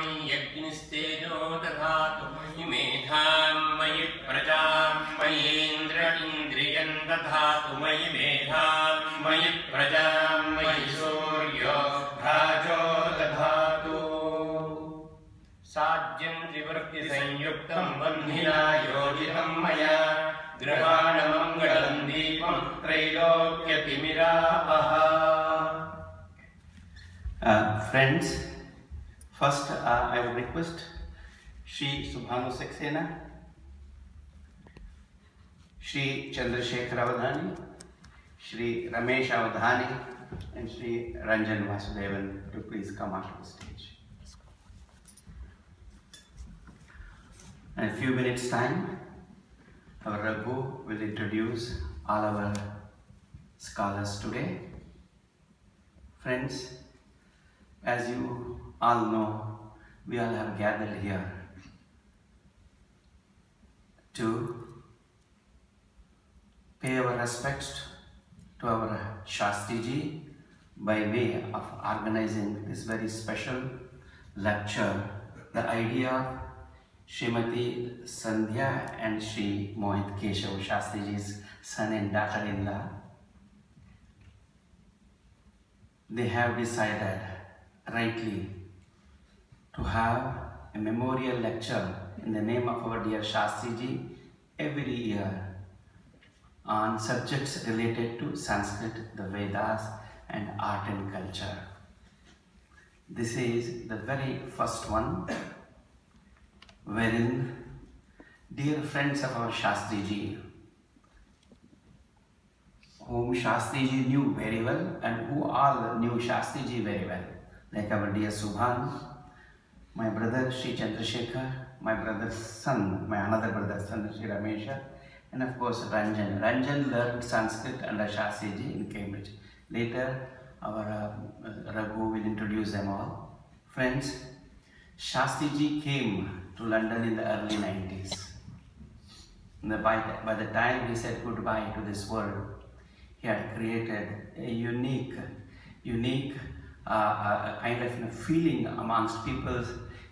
मयि यज्ञस्तेजो दधातु मयि मेधां मयि प्रजां मयीन्द्र इन्द्रियं दधातु मयि मेधां मयि प्रजां मयि सूर्यो भाजो दधातु साज्यं त्रिवृत्ति संयुक्तं बन्धिना योजितं मया ग्रहाणमङ्गलं दीपं त्रैलोक्यतिमिरापः. Friends, first I would request Shri Subhanu Saxena, Shri Chandrashekhar Avadhani, Shri Ramesha Avadhani, and Shri Ranjan Vasudevan to please come onto the stage. In a few minutes' time, our Raghu will introduce all our scholars today. Friends, as you all know, we all have gathered here to pay our respects to our Sastry ji by way of organizing this very special lecture. The idea of Srimati Sandhya and Shri Mohit Keshav, Sastry ji's son and daughter-in-law, they have decided rightly to have a memorial lecture in the name of our dear Sastry ji every year on subjects related to Sanskrit, the Vedas and art and culture. This is the very first one wherein dear friends of our Sastry ji, whom Sastry ji knew very well and who all knew Sastry ji very well, like our dear Subhanu, my brother Shri Chandrashekhar, my brother's son, my another brother's son Shri Ramesha, and of course Ranjan. Ranjan learned Sanskrit under Sastry ji in Cambridge. Later our Raghu will introduce them all. Friends, Sastry ji came to London in the early 90s. By the time he said goodbye to this world, he had created a unique kind of feeling amongst people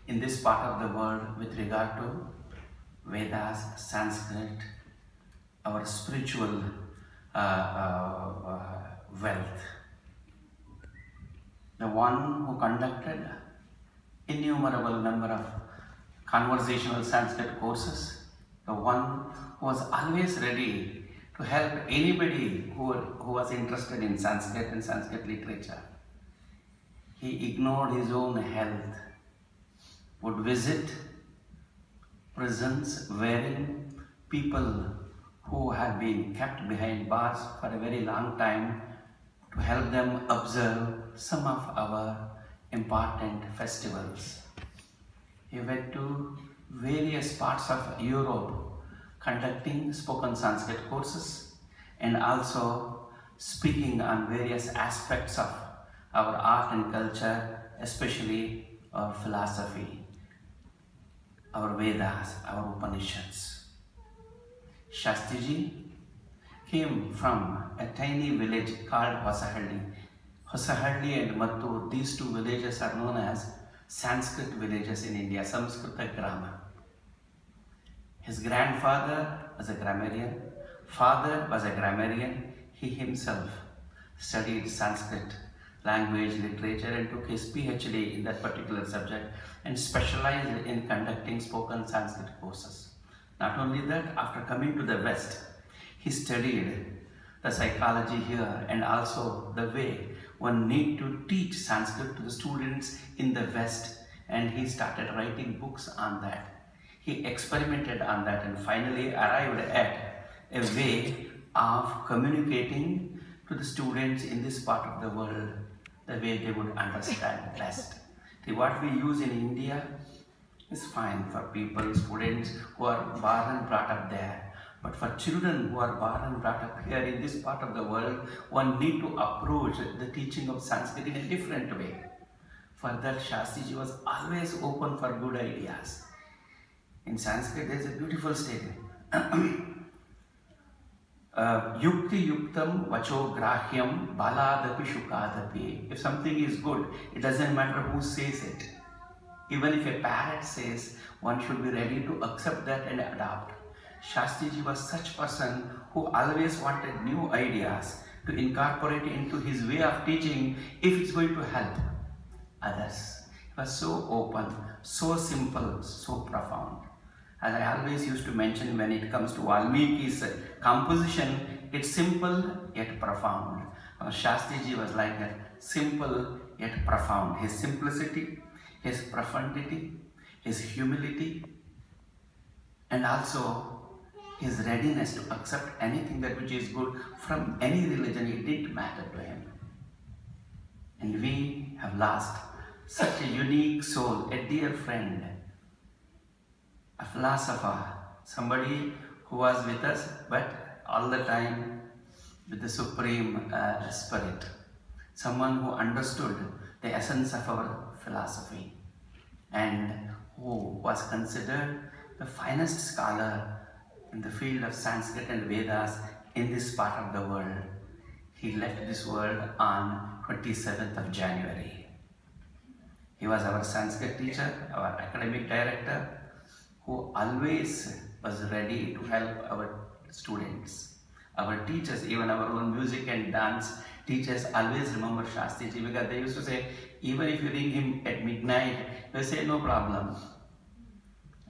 in this part of the world with regard to Vedas, Sanskrit, our spiritual wealth. The one who conducted innumerable number of conversational Sanskrit courses, the one who was always ready to help anybody who was interested in Sanskrit and Sanskrit literature. He ignored his own health, would visit prisons wherein people who had been kept behind bars for a very long time to help them observe some of our important festivals. He went to various parts of Europe conducting spoken Sanskrit courses and also speaking on various aspects of our art and culture, especially our philosophy, our Vedas, our Upanishads. Sastry ji came from a tiny village called Hosahalli. Hosahalli and Mattur, these two villages are known as Sanskrit villages in India, Samskrita Grama. His grandfather was a grammarian, father was a grammarian. He himself studied Sanskrit language, literature, and took his PhD in that particular subject and specialized in conducting spoken Sanskrit courses. Not only that, after coming to the West, he studied the psychology here and also the way one need to teach Sanskrit to the students in the West, and he started writing books on that. He experimented on that and finally arrived at a way of communicating to the students in this part of the world the way they would understand best. See, what we use in India is fine for people, students who are born and brought up there. But for children who are born and brought up here in this part of the world, one need to approach the teaching of Sanskrit in a different way. For that, Sastry ji was always open for good ideas. In Sanskrit, there is a beautiful statement. Yukti yuktam vacho grahyam baladapi shukadapi. If something is good, it doesn't matter who says it. Even if a parent says, one should be ready to accept that and adopt. Shastriji was such a person who always wanted new ideas to incorporate into his way of teaching if it's going to help others. He was so open, so simple, so profound. As I always used to mention, when it comes to Valmiki's composition, it's simple yet profound. Shastriji was like that, simple yet profound. His simplicity, his profundity, his humility, and also his readiness to accept anything that which is good from any religion, it didn't matter to him. And we have lost such a unique soul, a dear friend, a philosopher, somebody who was with us, but all the time with the Supreme Spirit, someone who understood the essence of our philosophy and who was considered the finest scholar in the field of Sanskrit and Vedas in this part of the world. He left this world on 27th of January. He was our Sanskrit teacher, our academic director, who always was ready to help our students. Our teachers, even our own music and dance teachers, always remember Shastriji, because they used to say, even if you ring him at midnight, they say, no problem.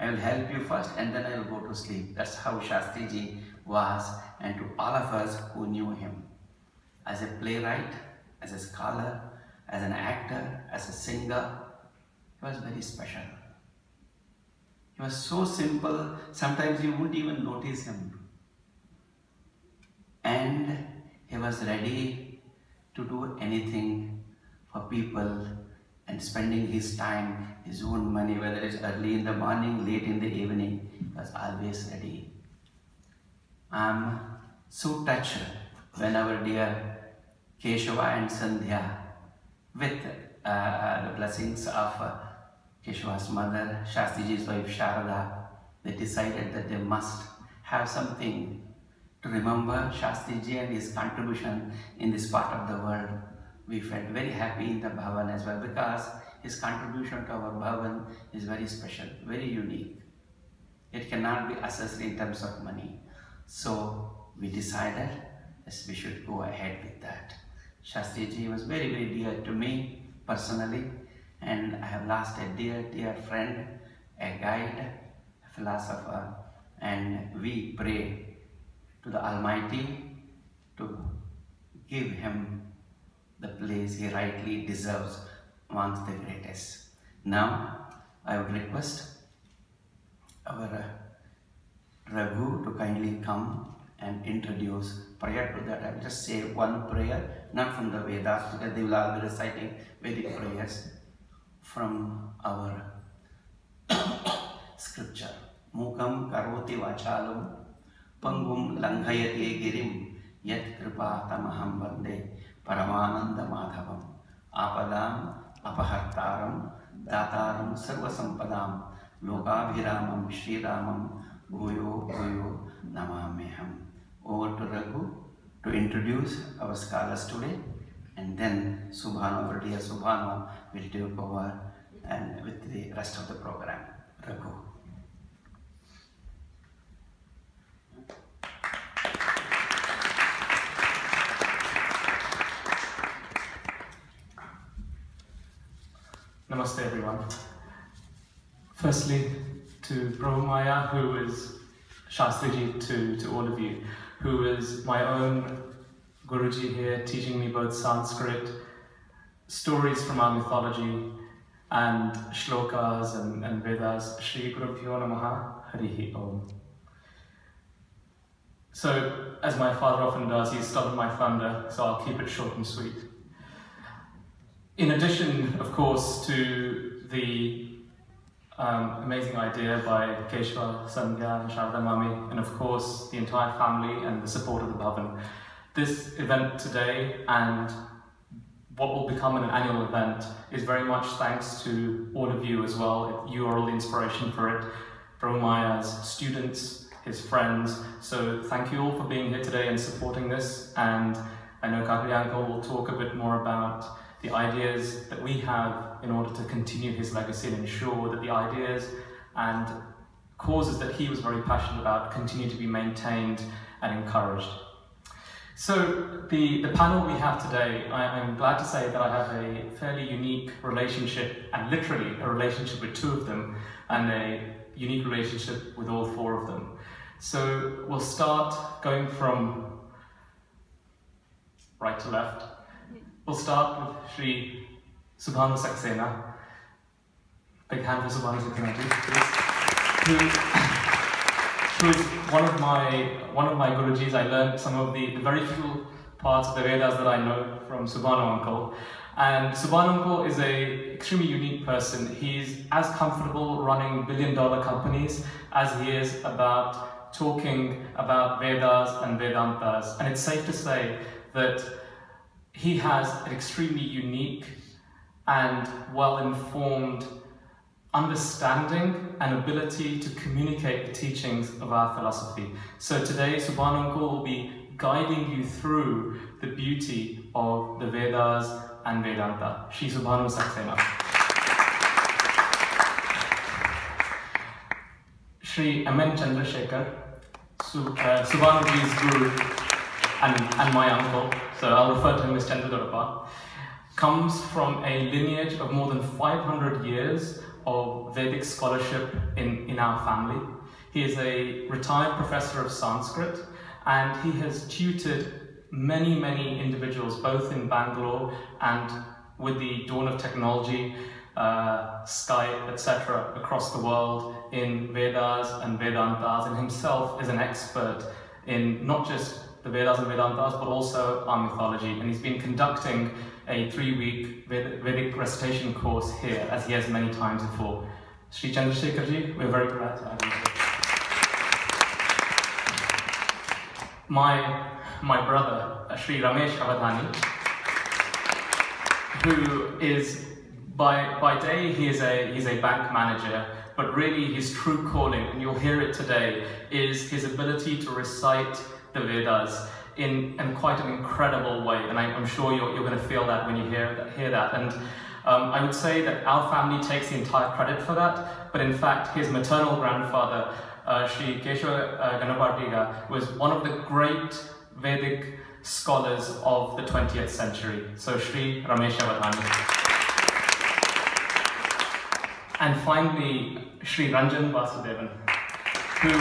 I will help you first and then I will go to sleep. That's how Shastriji was, and to all of us who knew him. As a playwright, as a scholar, as an actor, as a singer, he was very special. He was so simple, sometimes you wouldn't even notice him. And he was ready to do anything for people, and spending his time, his own money, whether it's early in the morning, late in the evening, he was always ready. I'm so touched when our dear Keshava and Sandhya, with the blessings of Keshava's mother, Shastriji's wife Sharada, they decided that they must have something to remember Shastriji and his contribution in this part of the world. We felt very happy in the Bhavan as well, because his contribution to our Bhavan is very special, very unique. It cannot be assessed in terms of money. So we decided, yes, we should go ahead with that. Shastriji was very, very dear to me personally, and I have lost a dear, dear friend, a guide, a philosopher, and we pray to the Almighty to give him the place he rightly deserves amongst the greatest. Now, I would request our Raghu to kindly come and introduce. Prior to that, I will just say one prayer, not from the Vedas, because they will all be reciting Vedic prayers from our scripture. Mukam karoti vachalum pangum langhayate girim yat kripa tamaham vande Paramananda Madhavam Apadam Apahartaram Dataram Sarva Sampadam Lokabhiramam Shriramam Bhuyo Bhuyo Namameham. Over to Raghu to introduce our scholars today, and then Subhanu, our dear Subhanu, will take over and with the rest of the program. Raghu. Namaste everyone. Firstly, to Brahmaya, who is Shastriji, to all of you, who is my own Guruji here, teaching me both Sanskrit, stories from our mythology, and shlokas and Vedas. Shri Gurubhyo Namaha Harihi Om. So, as my father often does, he's stolen my thunder, so I'll keep it short and sweet. In addition, of course, to the amazing idea by Keshava, Sandhya, and Sharada Mami, and of course the entire family and the support of the Bhavan, this event today and what will become an annual event is very much thanks to all of you as well. You are all the inspiration for it. Brahmaya's students, his friends. So thank you all for being here today and supporting this. And I know Kapriyanka will talk a bit more about the ideas that we have in order to continue his legacy and ensure that the ideas and causes that he was very passionate about continue to be maintained and encouraged. So the panel we have today, I'm glad to say that I have a fairly unique relationship, and literally a relationship with two of them, and a unique relationship with all four of them. So we'll start going from right to left. We'll start with Sri Subhanu Saxena. Big hand for Subhanu Saxena, please. Who is one of my Gurujis. I learned some of the very few parts of the Vedas that I know from Subhanu uncle. And Subhanu uncle is an extremely unique person. He's as comfortable running billion-dollar companies as he is about talking about Vedas and Vedantas. And it's safe to say that he has an extremely unique and well-informed understanding and ability to communicate the teachings of our philosophy. So today, Subhanu uncle will be guiding you through the beauty of the Vedas and Vedanta. Shri Subhanu Saxena. Shri M.N. Chandrashekhar, Subhanuji's guru and my uncle, so I'll refer to him as Chandradorappa, comes from a lineage of more than 500 years of Vedic scholarship in our family. He is a retired professor of Sanskrit, and he has tutored many individuals, both in Bangalore and with the dawn of technology, Skype, etc., across the world in Vedas and Vedantas, and himself is an expert in not just the Vedas and Vedantas, but also our mythology. And he's been conducting a 3-week Vedic recitation course here, as he has many times before. Shri Chandrashekhar-ji, we're very glad to have you here. My brother, Shri Ramesha Avadhani, who is, by day, he's a bank manager, but really his true calling, and you'll hear it today, is his ability to recite the Vedas in quite an incredible way, and I'm sure you're going to feel that when you hear that. And I would say that our family takes the entire credit for that, but in fact his maternal grandfather, Sri Keshava Ganapatiga, was one of the great Vedic scholars of the 20th century. So Sri Ramesha Avadhani. And finally, Sri Ranjan Vasudevan, who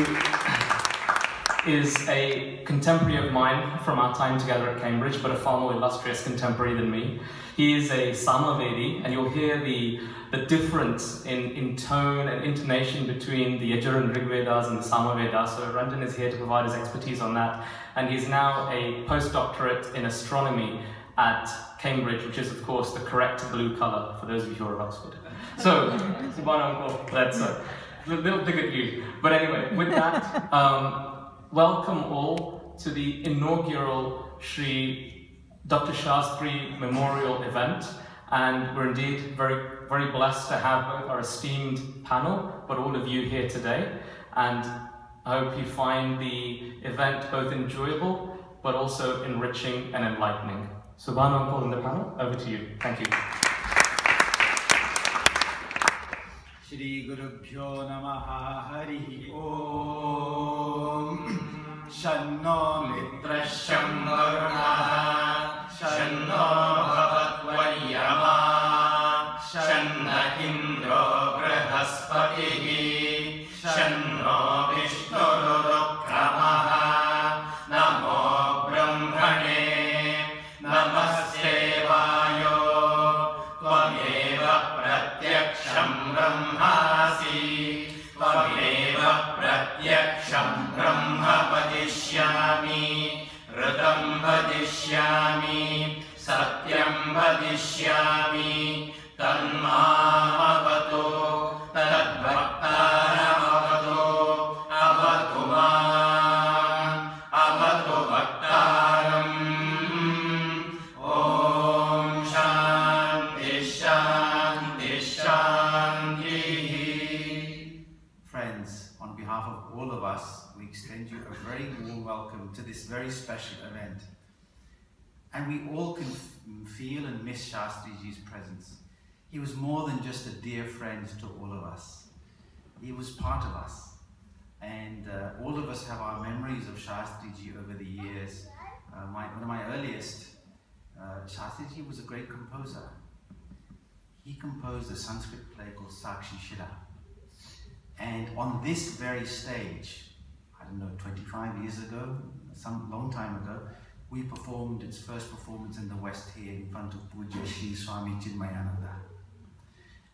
is a contemporary of mine from our time together at Cambridge, but a far more illustrious contemporary than me. He is a Samavedi, and you'll hear the difference in tone and intonation between the Yajur and Rig Vedas and the Samavedas. So Ranjan is here to provide his expertise on that, and he's now a postdoctorate in astronomy at Cambridge, which is of course the correct blue colour for those of you who are at Oxford. So, Subhanu, that's a little dig at you. But anyway, with that, welcome all to the inaugural Dr. Sastry Memorial event, and we're indeed very blessed to have both our esteemed panel, but all of you here today, and I hope you find the event both enjoyable, but also enriching and enlightening. Subhanu uncle in the panel, over to you. Thank you. Shri Gurubhyo Namaha Hari Om. Shanno Mitrasham Varunaha Shanno Bhavatvaryama Shanna Indro Brihaspatihi Shanno Vishnurukramaha Namo Brahmane Namaste Vayo Tvameva Pratyaksham Brahmasi Tvameva Pratyaksham Brahma Vadishyami Ritam Vadishyami Satyam Vadishyami Tanmamavatu Tadbhaktaram Avatu Avatu Man Avatu Bhaktaram. Om Shanti Shanti Shanti. Friends, on behalf of all of us, we extend you a very warm welcome to this very special event. And we all can feel and miss Shastriji's presence. He was more than just a dear friend to all of us. He was part of us. And all of us have our memories of Shastriji over the years. One of my earliest, Shastriji was a great composer. He composed a Sanskrit play called Saxena. And on this very stage, I don't know, 25 years ago, some long time ago, we performed its first performance in the West here in front of Pujya Shri Swami Chinmayananda.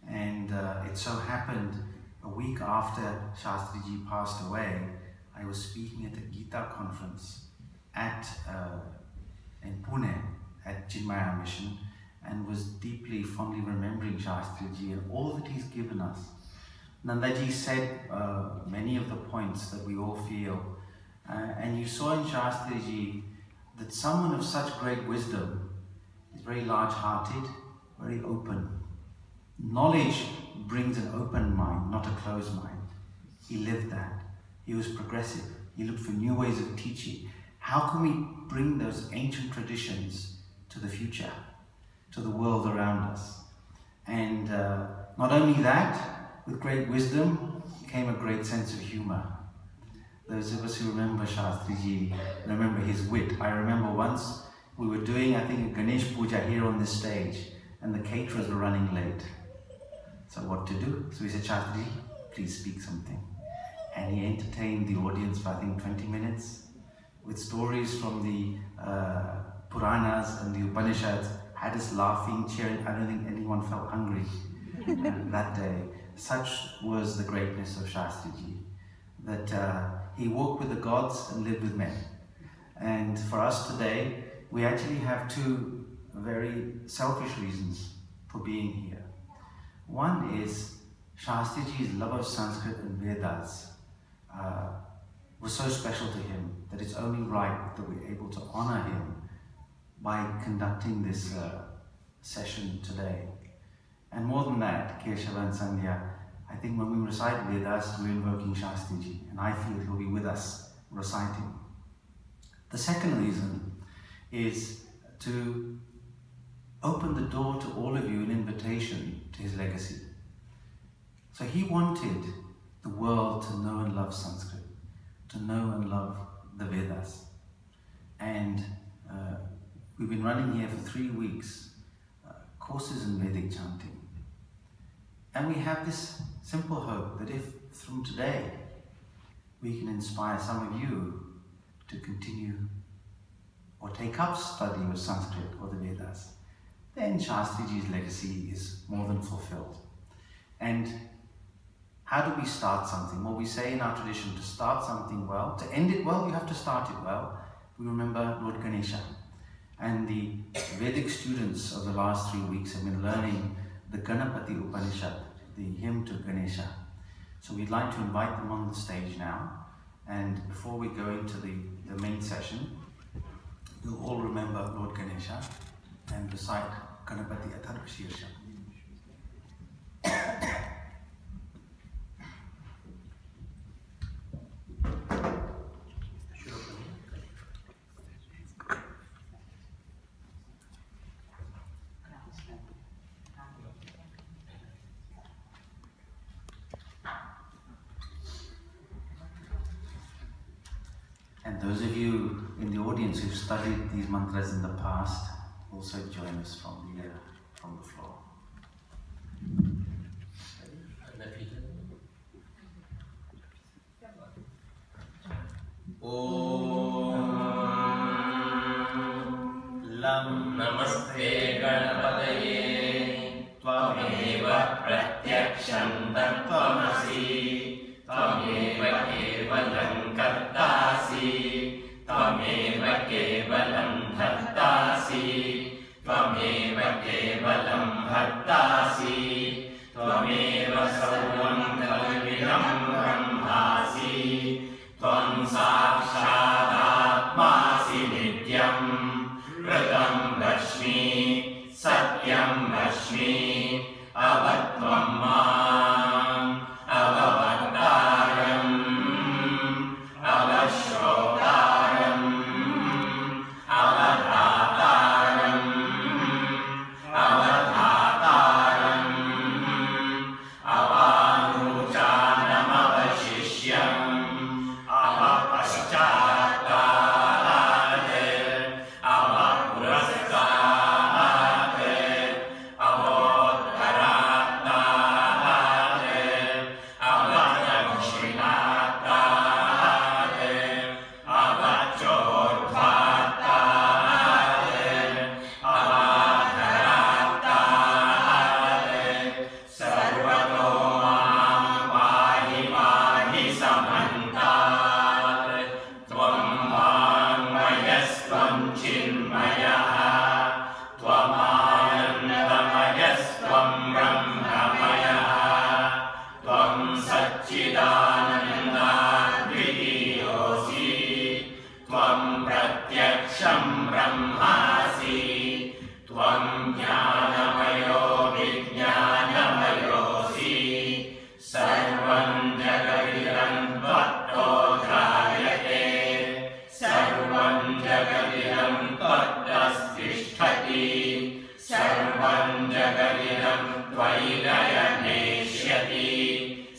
And it so happened a week after Shastriji passed away, I was speaking at a Gita conference in Pune at Chinmaya Mission, and was deeply, fondly remembering Shastriji and all that he's given us. Nandaji said many of the points that we all feel, and you saw in Shastriji that someone of such great wisdom is very large-hearted, very open. Knowledge brings an open mind, not a closed mind. He lived that. He was progressive. He looked for new ways of teaching. How can we bring those ancient traditions to the future, to the world around us? And not only that, with great wisdom came a great sense of humor. Those of us who remember Shastriji remember his wit. I remember once we were doing, I think, a Ganesh Puja here on this stage, and the caterers were running late. So what to do? So we said, Shastriji, please speak something. And he entertained the audience for, I think, 20 minutes with stories from the Puranas and the Upanishads, had us laughing, cheering. I don't think anyone felt hungry that day. Such was the greatness of Shastriji, that he walked with the gods and lived with men. And for us today, we actually have two very selfish reasons for being here. One is Shastriji's love of Sanskrit and Vedas was so special to him that it's only right that we're able to honor him by conducting this session today. And more than that, Keshava and Sandhya, I think when we recite Vedas, we're invoking Shastriji, and I feel he'll be with us reciting. The second reason is to open the door to all of you, an invitation to his legacy. So he wanted the world to know and love Sanskrit, to know and love the Vedas. And we've been running here for 3 weeks, courses in Vedic chanting. And we have this simple hope that if from today we can inspire some of you to continue or take up study of Sanskrit or the Vedas, then Shastriji's legacy is more than fulfilled. And how do we start something? Well, we say in our tradition, to start something well, to end it well, you have to start it well. We remember Lord Ganesha. And the Vedic students of the last 3 weeks have been learning the Ganapati Upanishad, the hymn to Ganesha. So we'd like to invite them on the stage now. And before we go into the main session, you'll all remember Lord Ganesha and recite Ganapati Atharvashirsha. And those of you in the audience who've studied these mantras in the past, also join us from the floor. Lam Namaste Ganapataye Tvameva Pratyaksham Tattvamasi Tvameva Kevalam Kartasi Tvameva Kevalam Bhartasi Tvameva Kevalam Bhartasi Tvameva Sarvam Kalvidam Brahmasi Tvam Sakshat Atmasi Nityam Pratam Vashmi, Satyam Vashmi, Avatvam Mam, Avavataram, Avashrotaram, Avadhataram.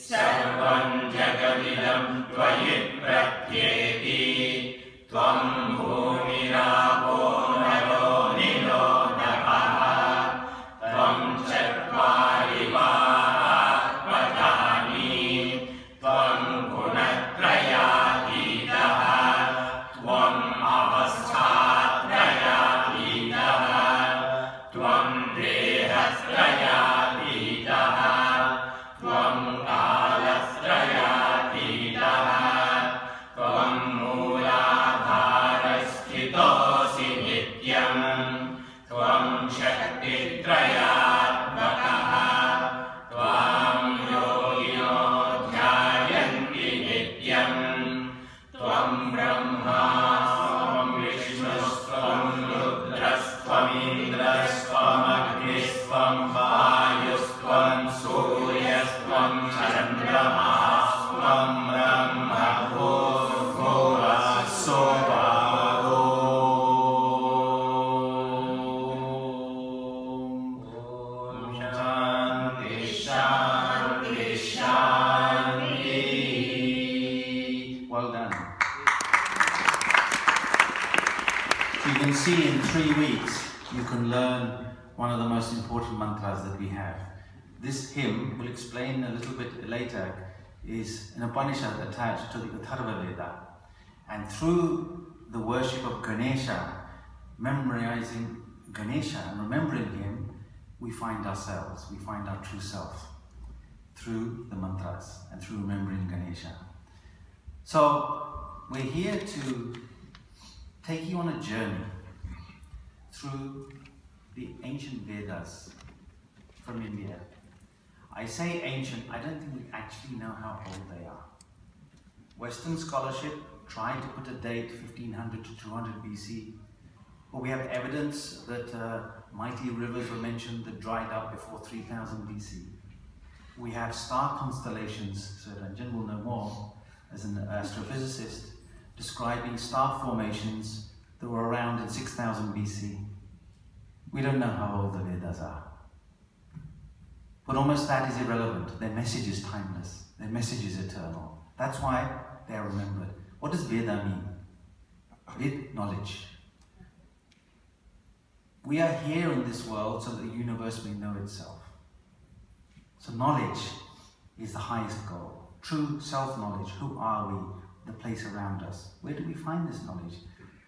सर्वं जगदिदं त्वयि प्रत्येति त्वं भूमिरापो नलो निलो नभः त्वं चत्वारि वाक्पदानि त्वं गुणत्रयातीतः त्वम् अवस्थात्रयातीतः त्वं देहत्रयातीतः त्वं कालत्रयातीतः त्वं मूलाधारस्थितोऽसि नित्यं त्वं शक्तित्रयात्मकः त्वां योगिनो ध्यायन्ति नित्यं त्वं ब्रह्मा त्वं विष्णुस्त्वं रुद्रस्त्वमिन्द्रस्त्वमग्निस्त्वं वायुस्त्वं सूर्यस्त्वं चन्द्रमास्त्वं ब्रह्मभूर्भुवस्सुवः शान्ति शान्ति शान्ति. Well done. So you can see in 3 weeks you can learn one of the most important mantras that we have. This hymn, we'll explain a little bit later, is an Upanishad attached to the Atharva Veda. And through the worship of Ganesha, memorizing Ganesha and remembering him, we find ourselves, we find our true self through the mantras and through remembering Ganesha. So we're here to take you on a journey through the ancient Vedas from India. I say ancient, I don't think we actually know how old they are. Western scholarship tried to put a date 1500 to 200 BC, but we have evidence that mighty rivers were mentioned that dried up before 3000 BC. We have star constellations, so Ranjan will know more as an astrophysicist, describing star formations that were around in 6000 BC. We don't know how old the Vedas are. But almost that is irrelevant. Their message is timeless. Their message is eternal. That's why they are remembered. What does Veda mean? Vid, knowledge. We are here in this world so that the universe may know itself. So knowledge is the highest goal. True self-knowledge. Who are we? The place around us. Where do we find this knowledge?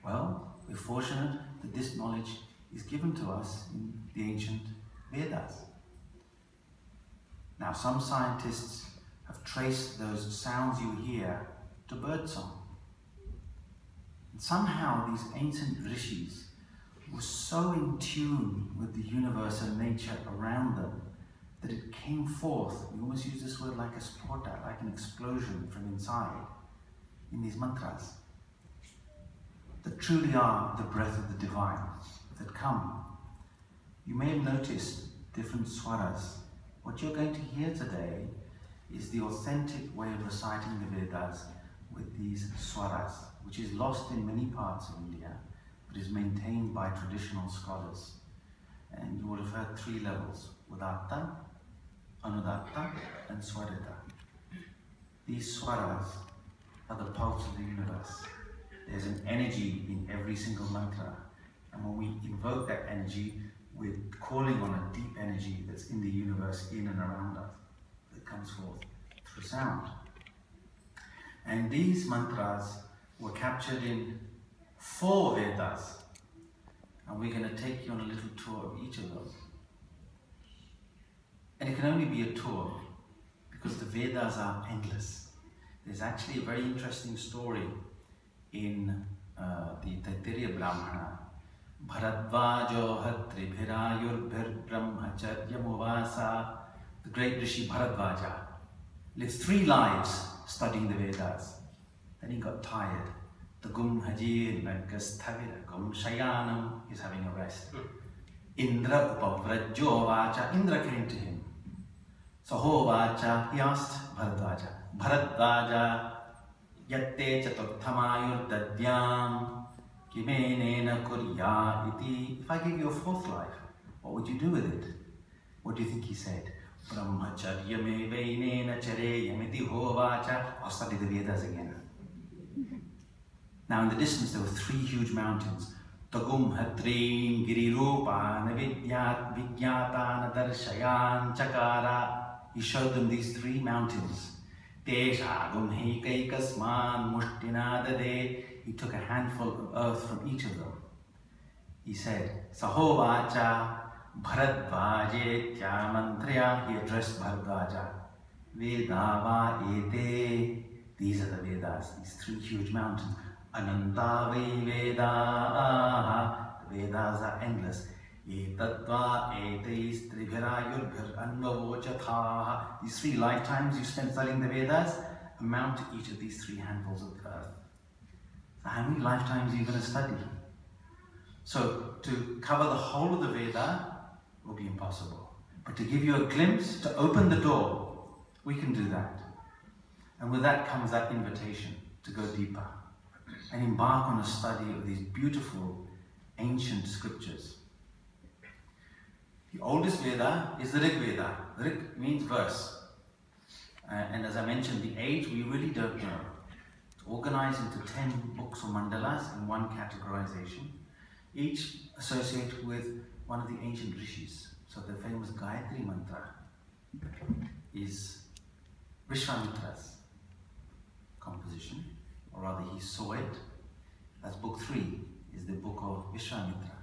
Well, we're fortunate that this knowledge is given to us in the ancient Vedas. Now, some scientists have traced those sounds you hear to birdsong. And somehow these ancient rishis were so in tune with the universe and nature around them that it came forth, we almost use this word like a spota, like an explosion from inside, in these mantras, that truly are the breath of the divine that come. You may have noticed different swaras. What you're going to hear today is the authentic way of reciting the Vedas with these swaras, which is lost in many parts of India, but is maintained by traditional scholars. And you would have heard 3 levels: Udatta, Anudatta, and Swarita. These swaras are the pulse of the universe. There's an energy in every single mantra, and when we invoke that energy, we're calling on a deep energy that's in the universe, in and around us, that comes forth through sound. And these mantras were captured in 4 Vedas, and we're going to take you on a little tour of each of those. And it can only be a tour because the Vedas are endless. There's actually a very interesting story in the Taittiriya Brahmana. Bharadvajo hatribhirayurbhir brahmacharyamuvasa. The great Rishi Bharadvaja lived 3 lives studying the Vedas. Then he got tired. The gum hajir nagastavira gum shayanam, he's having a rest. Indra upavrajyo vacha, Indra came to him. Saho vacha, he asked Bharadvaja, Bharadvaja yatte chaturthamayur dadyam kimenena kurya iti. If I give you a 4th life, what would you do with it? What do you think he said? Brahmacharya me veinena chareya iti hovacha. I'll study the Vedas again. Now in the distance there were 3 huge mountains. Tagum Hatrin Girirupa Vidyatana Darshayan Chakara. He showed them these 3 mountains. Teshagum Heikaikasman Mushtinadade. He took a handful of earth from each of them. He said, Sahovacha Bharadvajetya Mantraya. He addressed Bharadvaja. Vedava ete. These are the Vedas, these 3 huge mountains. Anantavi Vedaha. The Vedas are endless. Etatva etais tribhirayurbhir anvavochathaha. These 3 lifetimes you spent studying the Vedas amount to each of these 3 handfuls of earth. So how many lifetimes are you going to study? So to cover the whole of the Veda will be impossible. But to give you a glimpse, to open the door, we can do that. And with that comes that invitation to go deeper and embark on a study of these beautiful ancient scriptures. The oldest Veda is the Rig Veda. Rig means verse. And as I mentioned, the age we really don't know. It's organized into 10 books or mandalas in one categorization, each associated with one of the ancient rishis. So the famous Gayatri mantra is Vishwamitra's composition, or rather he saw it. That's book 3, is the book of Vishwamitra.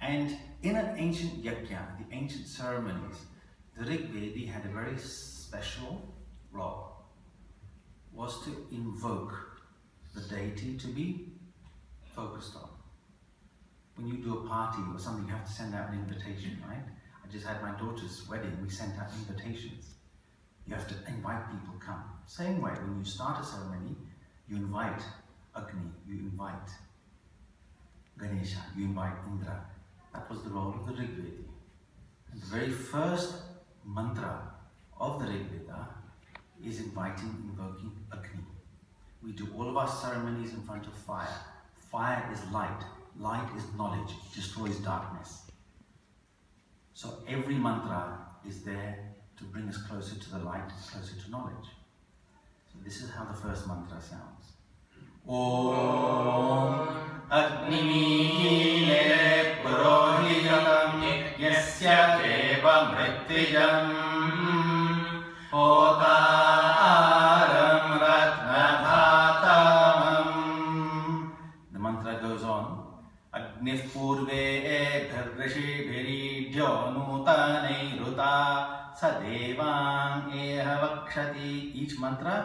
And in an ancient yajna, the ancient ceremonies, the Rig Vedi had a very special role, was to invoke the deity to be focused on. When you do a party or something, you have to send out an invitation, right? I just had my daughter's wedding, we sent out invitations. You have to invite people to come. Same way, when you start a ceremony, you invite Agni, you invite Ganesha, you invite Indra. That was the role of the Rig Veda. And the very first mantra of the Rig Veda is invoking Agni. We do all of our ceremonies in front of fire. Fire is light. Light is knowledge. It destroys darkness. So every mantra is there to bring us closer to the light, closer to knowledge. So this is how the first mantra sounds. Om Agni Purohitam Yasya Deva Mrityam Otaram Ratnadhatamam. The mantra goes on. Agnif Purve Bhrishi Bhiridyo Nutanai Ruta Sadevang Eha Vakshati. Each mantra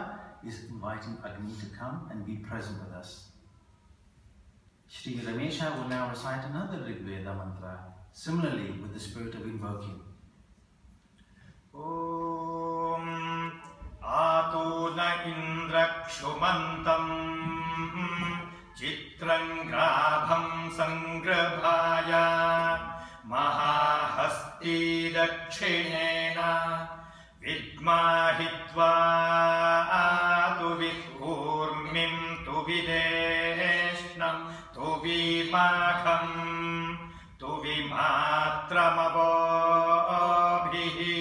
is inviting Agni to come and be present with us. Shri Ramesha will now recite another Rig Veda mantra, similarly with the spirit of invoking. Om Atuna Indrakshumantam Chitrangrabham Sangrabhaya Mahahasti Dakshinena Vidmahitva Atuvidurmim Tuvideshnam Tuvimakham Tuvimatramavobhihi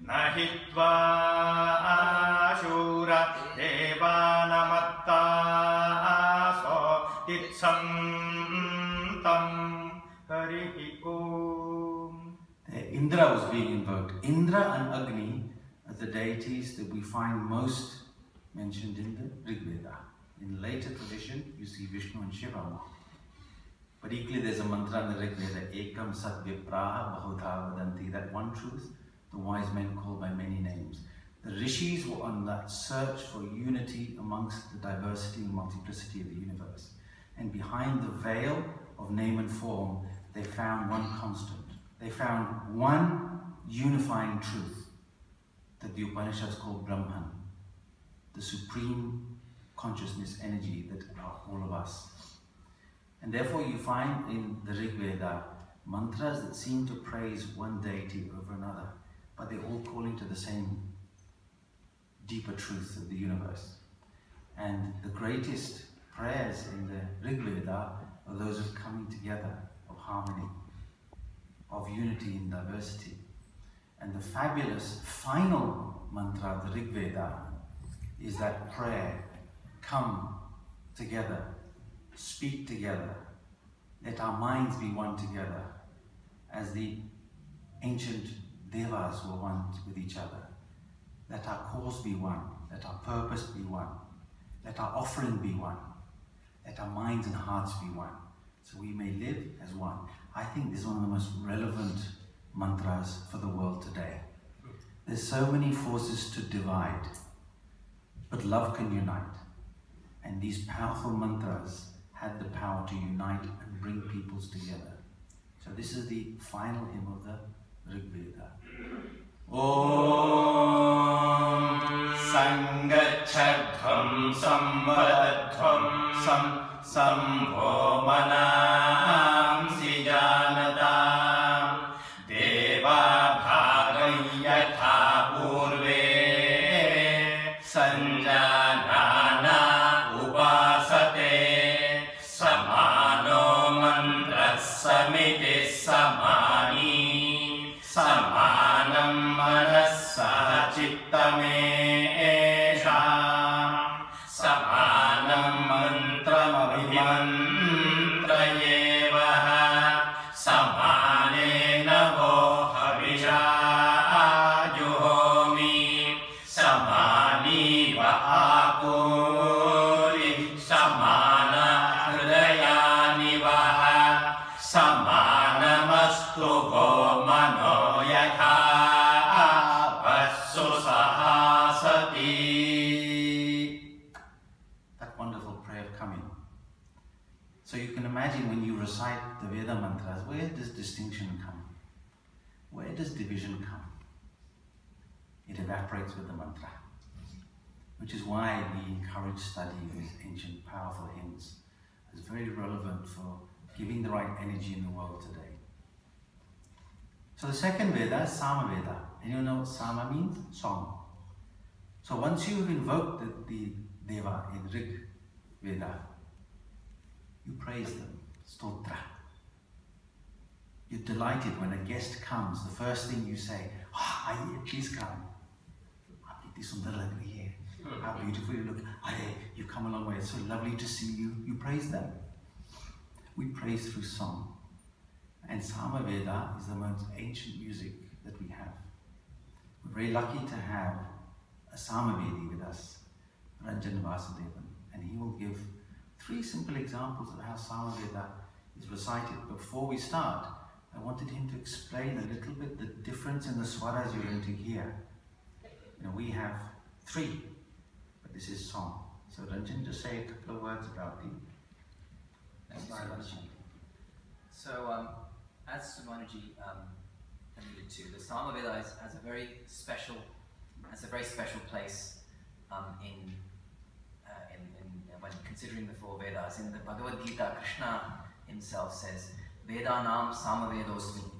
Nahitva Ashura Devanamatta So Itsantam Harihi Om. Indra was being invoked. Indra and Agni are the deities that we find most mentioned in the Rig Veda. In later tradition, you see Vishnu and Shiva more. But equally there's a mantra in the Rig Veda, Ekam Sat Vipraha Bahudha Vadanti, that one truth, the wise men called by many names. The rishis were on that search for unity amongst the diversity and multiplicity of the universe. And behind the veil of name and form, they found one constant. They found one unifying truth that the Upanishads call Brahman, the supreme consciousness energy that are all of us. And therefore you find in the Rig Veda mantras that seem to praise one deity over another, but they're all calling to the same deeper truth of the universe. And the greatest prayers in the Rig Veda are those of coming together, of harmony, of unity and diversity. And the fabulous final mantra, the Rig Veda, is that prayer, come together, speak together, let our minds be one together, as the ancient devas were one with each other. Let our cause be one, let our purpose be one, let our offering be one, let our minds and hearts be one, so we may live as one. I think this is one of the most relevant mantras for the world today. There's so many forces to divide, but love can unite. And these powerful mantras had the power to unite and bring peoples together. So this is the final hymn of the Rig Veda. Om Sangachadhvam Samvadadhvam Sambho Manam Sijanatam Deva Bhagayatha Purve Sanjanana Upasate Samano Mantra Samiti Samani Samanam Manasa Chittamesha Samanam Mantram Abhimantrayevaha Samanena Vohavisha Juhomi Samani Vahapuri Samana Hridayani Vaha Samanamastu Vomano Yatha Vasu Sahasati. That wonderful prayer of coming. So you can imagine when you recite the Veda mantras, where does distinction come? Where does division come? It evaporates with the mantra. Which is why we encourage study of these ancient powerful hymns. It's very relevant for giving the right energy in the world today. So the second Veda is Sama Veda. And you know what Sama means? Song. So once you've invoked the Deva in Rig Veda, you praise them, stotra. You're delighted when a guest comes. The first thing you say, please come. How beautiful you look. You come a long way. It's so lovely to see you. You praise them. We praise through song. And Sama Veda is the most ancient music that we have. We're very lucky to have a Samavedi with us, Ranjan Vasudevan, and he will give 3 simple examples of how Sama Veda is recited. Before we start, I wanted him to explain a little bit the difference in the swaras you're going to hear. You know, we have 3, but this is song. So Ranjan, just say a couple of words about the So, as Subhanuji alluded to, the Sama Veda has a very special place when considering the 4 Vedas. In the Bhagavad Gita, Krishna himself says, Vedanam Samavedosmi.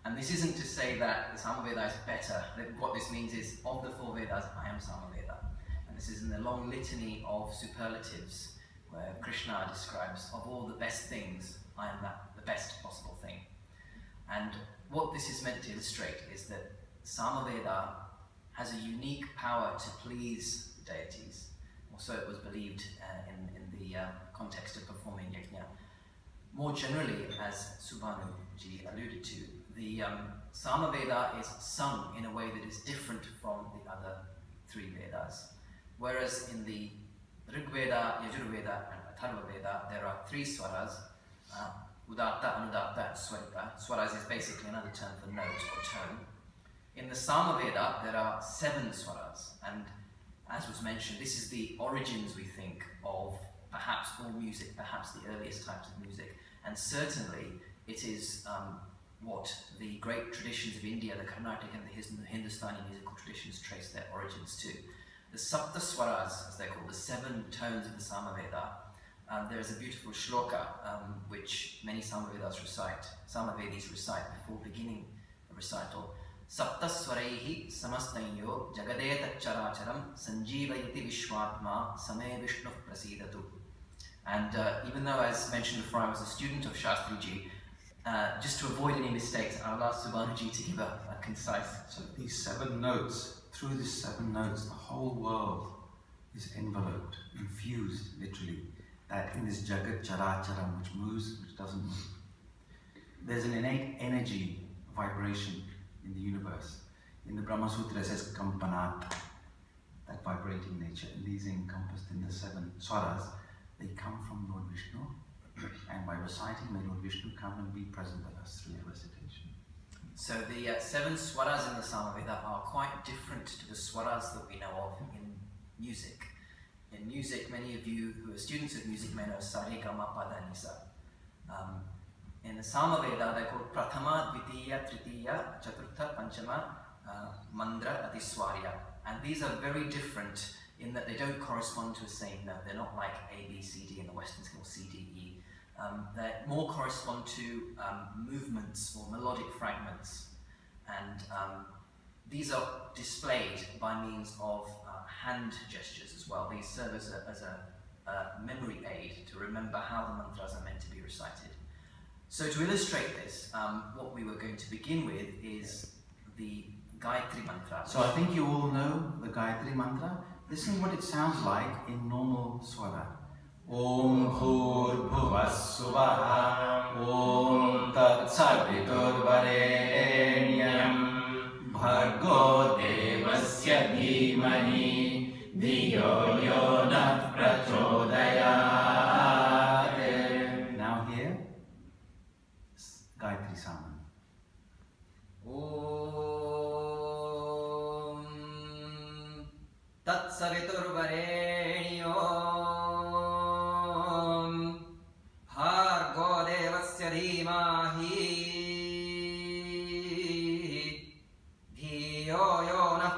And this isn't to say that the Sama Veda is better. What this means is, of the 4 Vedas, I am Sama Veda. And this is in the long litany of superlatives, where Krishna describes, of all the best things, I am the best possible thing. And what this is meant to illustrate is that Samaveda has a unique power to please the deities. Also, it was believed in the context of performing yajna. More generally, as Subhanu-ji alluded to, the Samaveda is sung in a way that is different from the other 3 Vedas. Whereas in the Rig Veda, Yajur Veda, and Atharva Veda, there are 3 swaras, Udatta, Anudatta, and Swarita. Swaras is basically another term for note or tone. In the Sama Veda, there are 7 swaras, and as was mentioned, this is the origins, we think, of perhaps all music, perhaps the earliest types of music, and certainly it is what the great traditions of India, the Carnatic and the Hindustani musical traditions, trace their origins to. The Sapta Swaras, as they're called, the 7 tones of the Samaveda, there is a beautiful shloka which many Samavedis recite before beginning a recital. Sapta Swaraihi Samastanyo Jagadeta Characharam Sanjeevayati Vishwatma Same Vishnu Prasidatu. And even though, as mentioned before, I was a student of Sastry, just to avoid any mistakes, I'll ask Subhanuji to give a concise. So these 7 notes through these 7 notes, the whole world is enveloped, infused, literally, that in this Jagat Characharam, which moves, which doesn't move. There's an innate energy, vibration in the universe. In the Brahma Sutra it says Kampanat, that vibrating nature, and these are encompassed in the 7 swaras. They come from Lord Vishnu, and by reciting, may Lord Vishnu come and be present with us through the recitation. So the 7 swaras in the Samaveda are quite different to the swaras that we know of in music. In music, many of you who are students of music may know Sa Re Ga Ma Pa Da Ni Sa. In the Samaveda, they're called Prathama, Dvitiya, Tritiya, Chaturtha, Panchama, Mandra, Adhiswarya. And these are very different in that they don't correspond to a same note. They're not like A, B, C, D in the Western school, C, D, E. They more correspond to movements or melodic fragments. And these are displayed by means of hand gestures as well. These serve as a memory aid to remember how the mantras are meant to be recited. So to illustrate this, what we were going to begin with is the Gayatri mantra. So I think you all know the Gayatri mantra. Listen what it sounds like in normal swara. Om Bhur Bhuvas Suvaha Om Tat Savitur Varenyam Bhargo Devasya Dhimani Dhiyo Yo Nah Prachodayat. Now here, Gayatri Saman. Om Tat Savitur Varenyam Bhargo Devasya Dhimahi Dhiyo Yo Nah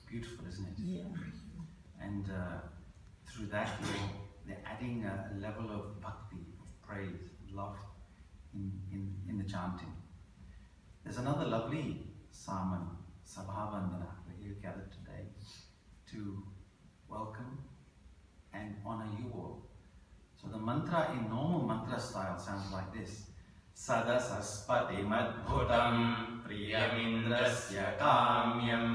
Beautiful, isn't it? Yeah. And through that, they're adding a level of bhakti, of praise, love in the chanting. There's another lovely Saman, Sabhavandana. We're here gathered today to welcome and honor you all. So the mantra in normal mantra style sounds like this. Sadasaspati madbhutam priyamindrasya kamyam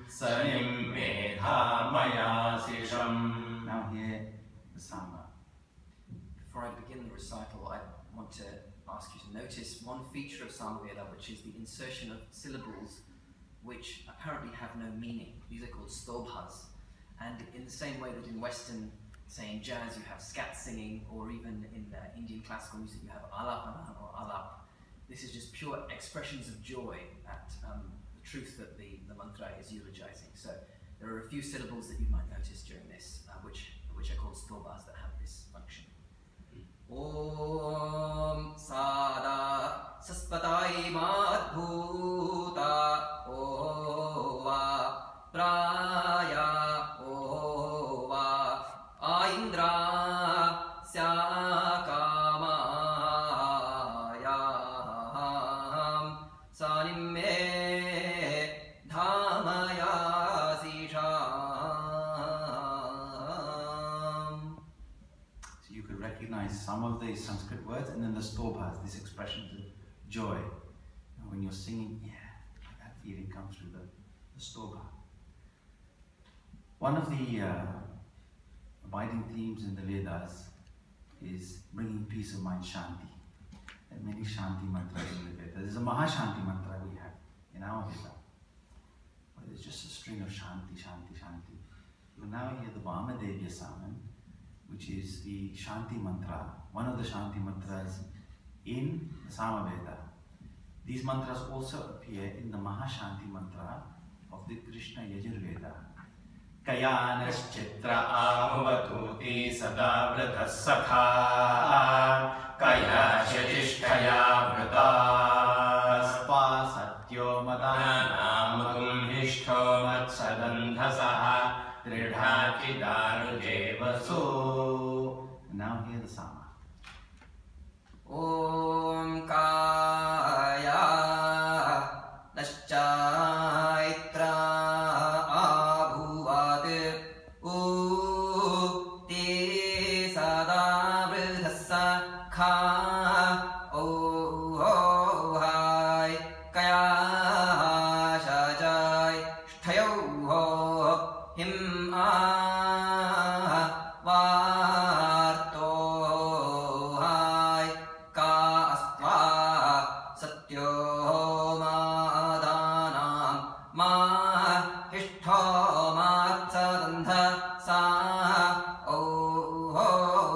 sanim medhamaya sisham. Now here the sama. Before I begin the recital, I want to ask you to notice one feature of Samaveda, which is the insertion of syllables which apparently have no meaning. These are called stobhas. And in the same way that in Western, say in jazz, you have scat singing, or even in Indian classical music, you have alapana or alap. This is just pure expressions of joy at the truth that the mantra is eulogizing. So there are a few syllables that you might notice during this, which are called stobhas that have this function. Om Sada Saspatai Madbhuta Ova Praya Ova Aindra Syakamayam Sanimme Dhamaya Sisham. So you could recognize some of the Sanskrit words and then the stobhas, these expressions of joy. And when you're singing, that feeling comes through the stobha. One of the abiding themes in the Vedas is bringing peace of mind, Shanti. There are many Shanti mantras in the Vedas. There's a Mahashanti mantra we have in our Veda, where there's just a string of Shanti, Shanti, Shanti. You now hear the Vamadevya Saman, which is the Shanti mantra, one of the Shanti mantras in the Samaveda. These mantras also appear in the Mahashanti mantra of the Krishna Yajurveda. Kayanaschitra ahuvatuti sadavrata sakha Kaya shajishthaya vrata Spa satyo Nanamukum hishto matsadandhasaha Dridhati darujevasu. Now hear the Sama. Om Kaya Naschaitra Abhuvad Uti Sadavridhasa Kha Oh Hai Kaya Shajai Shthayo Him Varto Hai Ka Astva Satyo Madanam Ma Hishtho Matsadandha Sa Oh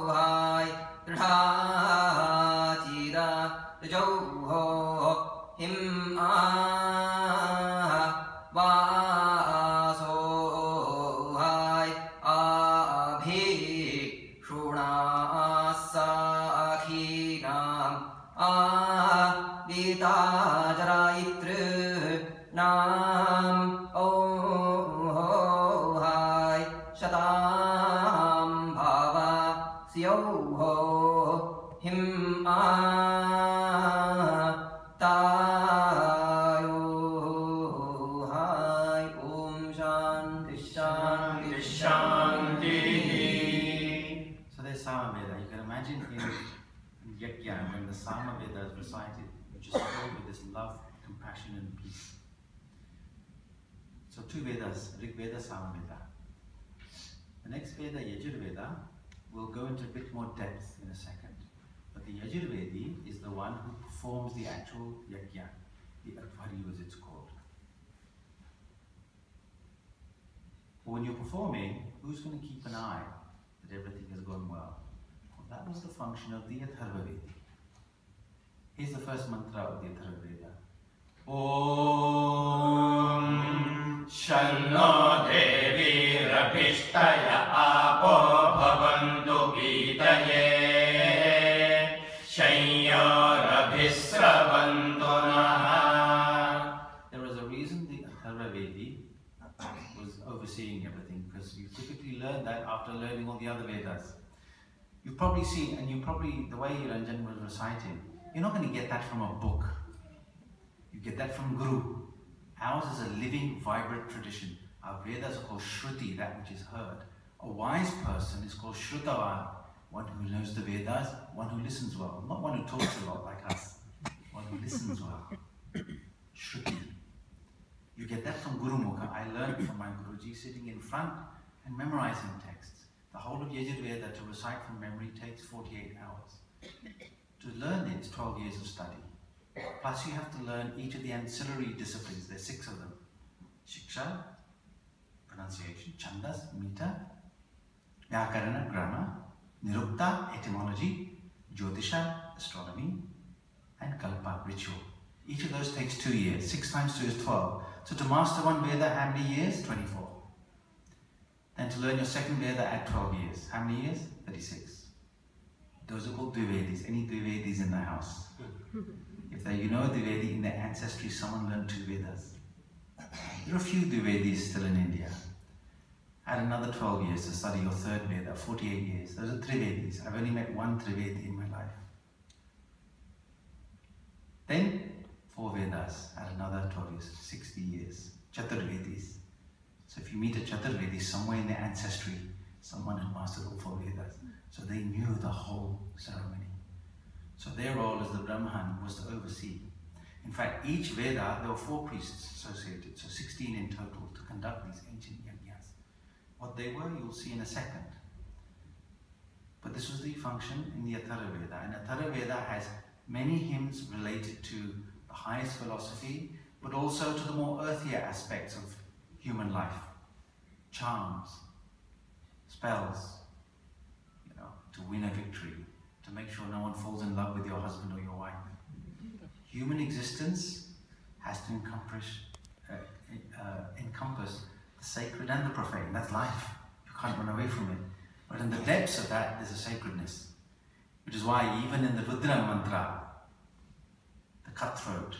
Hai Dridhatira Rijo Him Vaso Hai Abhi Shuna Sakhinam Vita Jaraitru Nam Oh Hai Shatam Bhava Syo Him Tayo Hai Om Shanti Shanti Shanti. So there's Samaveda. You can imagine in Yajna when the Samaveda is recited, which is filled with this love, compassion and peace. So two Vedas, Rig Veda, Samaveda. The next Veda, Yajurveda, will go into a bit more depth in a second. But the Yajurvedi is the one who performs the actual Yajna, the Avadhani as it's called. But when you're performing, who's going to keep an eye that everything has gone well? Well, that was the function of the Atharvavedi. Here's the first mantra of the Atharvaveda. Om Shanno Devi Rabhishtaya Apo Bhavantu Vitaye Shanya Rabhisravantu Naha. There was a reason the Atharvavedi was overseeing everything, because you typically learn that after learning all the other Vedas. You've probably seen, and the way Ranjan was reciting, you're not going to get that from a book. You get that from Guru. Ours is a living, vibrant tradition. Our Vedas are called Shruti, that which is heard. A wise person is called Shrutavan, one who knows the Vedas, one who listens well. Not one who talks a lot like us, one who listens well. Shruti. You get that from Guru Mukha. I learned from my Guruji sitting in front and memorizing texts. The whole of Yajurveda to recite from memory takes 48 hours. To learn it is 12 years of study. Plus you have to learn each of the ancillary disciplines. There's 6 of them. Shiksha, pronunciation, Chandas, meter, Vyakarana, grammar, Nirukta, etymology, Jyotisha, astronomy, and Kalpa, ritual. Each of those takes 2 years. 6 times 2 is 12. So to master one Veda, how many years? 24. Then to learn your second Veda at 12 years. How many years? 36. Those are called Dvivedis. Any Dvivedis in the house? If you know a Dvivedi, in their ancestry someone learned 2 Vedas. There are a few Dvivedis still in India. Add another 12 years to study your third Veda, 48 years. Those are Trivedis. I've only met one Trivedi in my life. Then 4 Vedas, add another 12 years, 60 years. Chaturvedis. So if you meet a Chaturvedi, somewhere in their ancestry, someone had mastered all 4 Vedas. So they knew the whole ceremony. So their role as the Brahman was to oversee. In fact, each Veda, there were 4 priests associated, so 16 in total, to conduct these ancient yajnas. What they were, you'll see in a second. But this was the function in the Atharvaveda. And Atharvaveda has many hymns related to the highest philosophy, but also to the more earthier aspects of human life. Charms, spells, to win a victory, to make sure no one falls in love with your husband or your wife. Human existence has to encompass the sacred and the profane. That's life. You can't run away from it. But in the depths of that, there's a sacredness. Which is why even in the Rudra mantra, the cutthroat,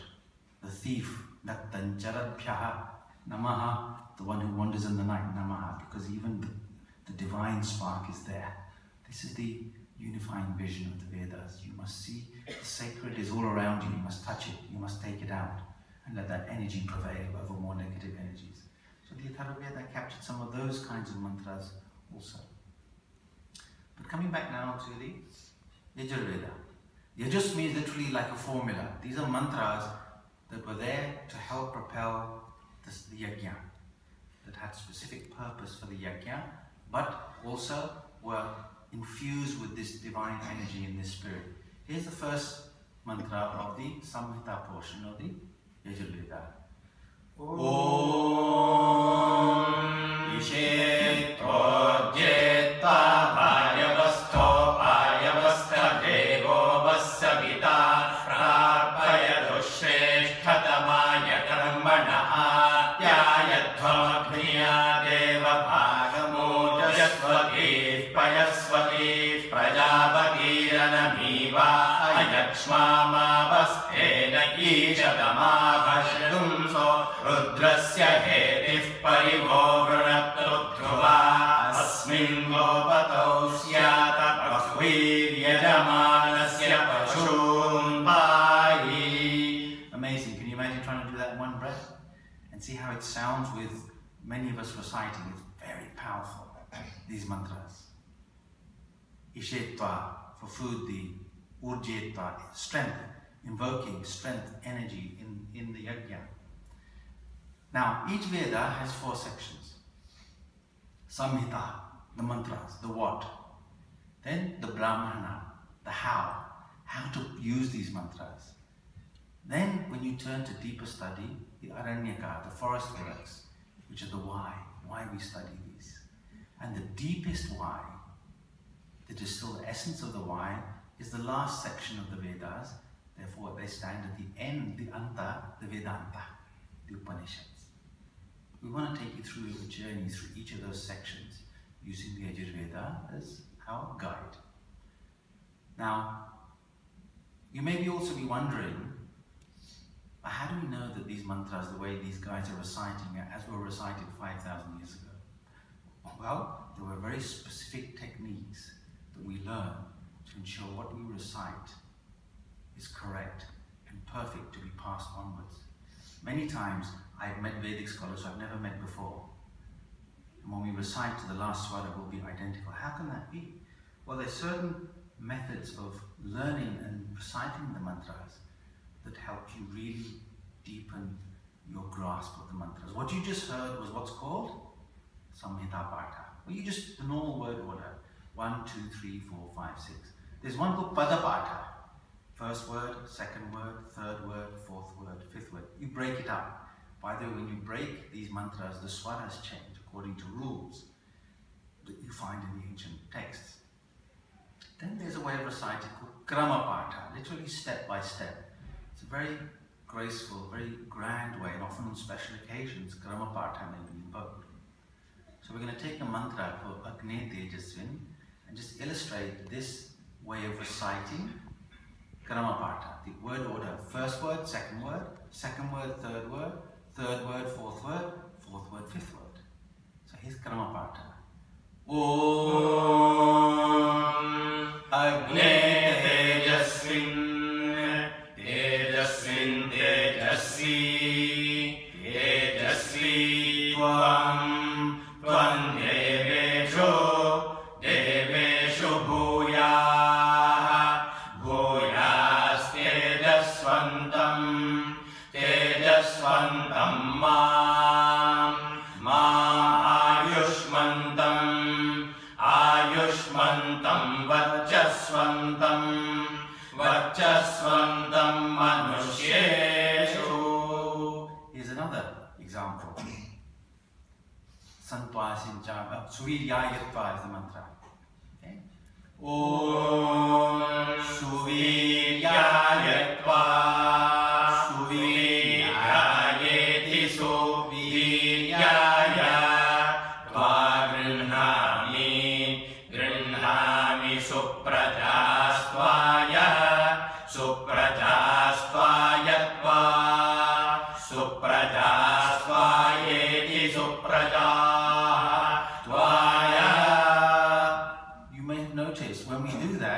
the thief, Nattancharadbhyaha Namaha, the one who wanders in the night, Namaha, because even the divine spark is there. This is the unifying vision of the Vedas. You must see the sacred is all around you. You must touch it. You must take it out and let that energy prevail over more negative energies. So the Atharvaveda captured some of those kinds of mantras also. But coming back now to the Yajurveda. Yajus means literally like a formula. These are mantras that were there to help propel the yajna, that had specific purpose for the yajna, but also were infused with this divine energy in this spirit. Here's the first mantra of the Samhita portion of the Yajurveda. Om Ishetto Jetta Bhayavastho Bhayavastha Devo Vassavita Prapayadu Shreshtatamaya Karmana Atyayadvamagniya Deva Bhagamojasvakif Payasvakif Prajapatiranamiva Ayakshmamavastena Ishadamabhashadumso Rudrasya Hetif Parivo Vrunatruva Asmin Gopato Syata Pasvir Yajamanasya Pashum Pahi. Amazing. Can you imagine trying to do that in one breath? And see how it sounds with many of us reciting. It's very powerful, these mantras. Ishetva, for food, the Urjetva, strength, invoking strength, energy in the yajna. Now, each Veda has 4 sections. Samhita, the mantras, the what. Then the Brahmana, the how to use these mantras. Then, when you turn to deeper study, the Aranyaka, the forest works, which are the why we study these. And the deepest why, that is still the essence of the why, is the last section of the Vedas. Therefore, they stand at the end, the Anta, the Vedanta, the Upanishads. We want to take you through a journey through each of those sections using the Yajurveda as our guide. Now, you may also be wondering, how do we know that these mantras, the way these guys are reciting, as were recited 5,000 years ago? Well, there were very specific techniques that we learn to ensure what we recite is correct and perfect to be passed onwards. Many times I've met Vedic scholars who I've never met before. And when we recite to the last swara will be identical. How can that be? Well, there's certain methods of learning and reciting the mantras that help you really deepen your grasp of the mantras. What you just heard was what's called Samhita Patha. Well, you just, the normal word order. 1, 2, 3, 4, 5, 6. There's one called Pada Patha. First word, second word, third word, fourth word, fifth word. You break it up. By the way, when you break these mantras, the swaras change according to rules that you find in the ancient texts. Then there's a way of reciting called Krama Patha, literally step by step. It's a very graceful, very grand way, and often on special occasions, Krama Patha may be invoked. So we're going to take a mantra for Agne Tejasvin and just illustrate this way of reciting Krama Patha, the word order. First word, second word, third word, fourth word, fifth word. So here's Krama Patha. Om Agne Tejasvin Tejasvin Tejasvi Tejasvi Tvam Tvam Deveshu Deveshu Bhuyah Bhuyas Tejasvantam Tejasvantam Mam Ayushmantam Ayushmantam Vajjasvantam Vajjasvantam Manusyeshu. Here's another example. Santva Sincham, Suviryayatva is the mantra. Okay? Om Suviryayatva Suviryayeti Suviryaya Tva Grinhami Suprajastvaya Suprajastvayatva Suprajastvayeti Suprajastvaya. You may have noticed when we do that,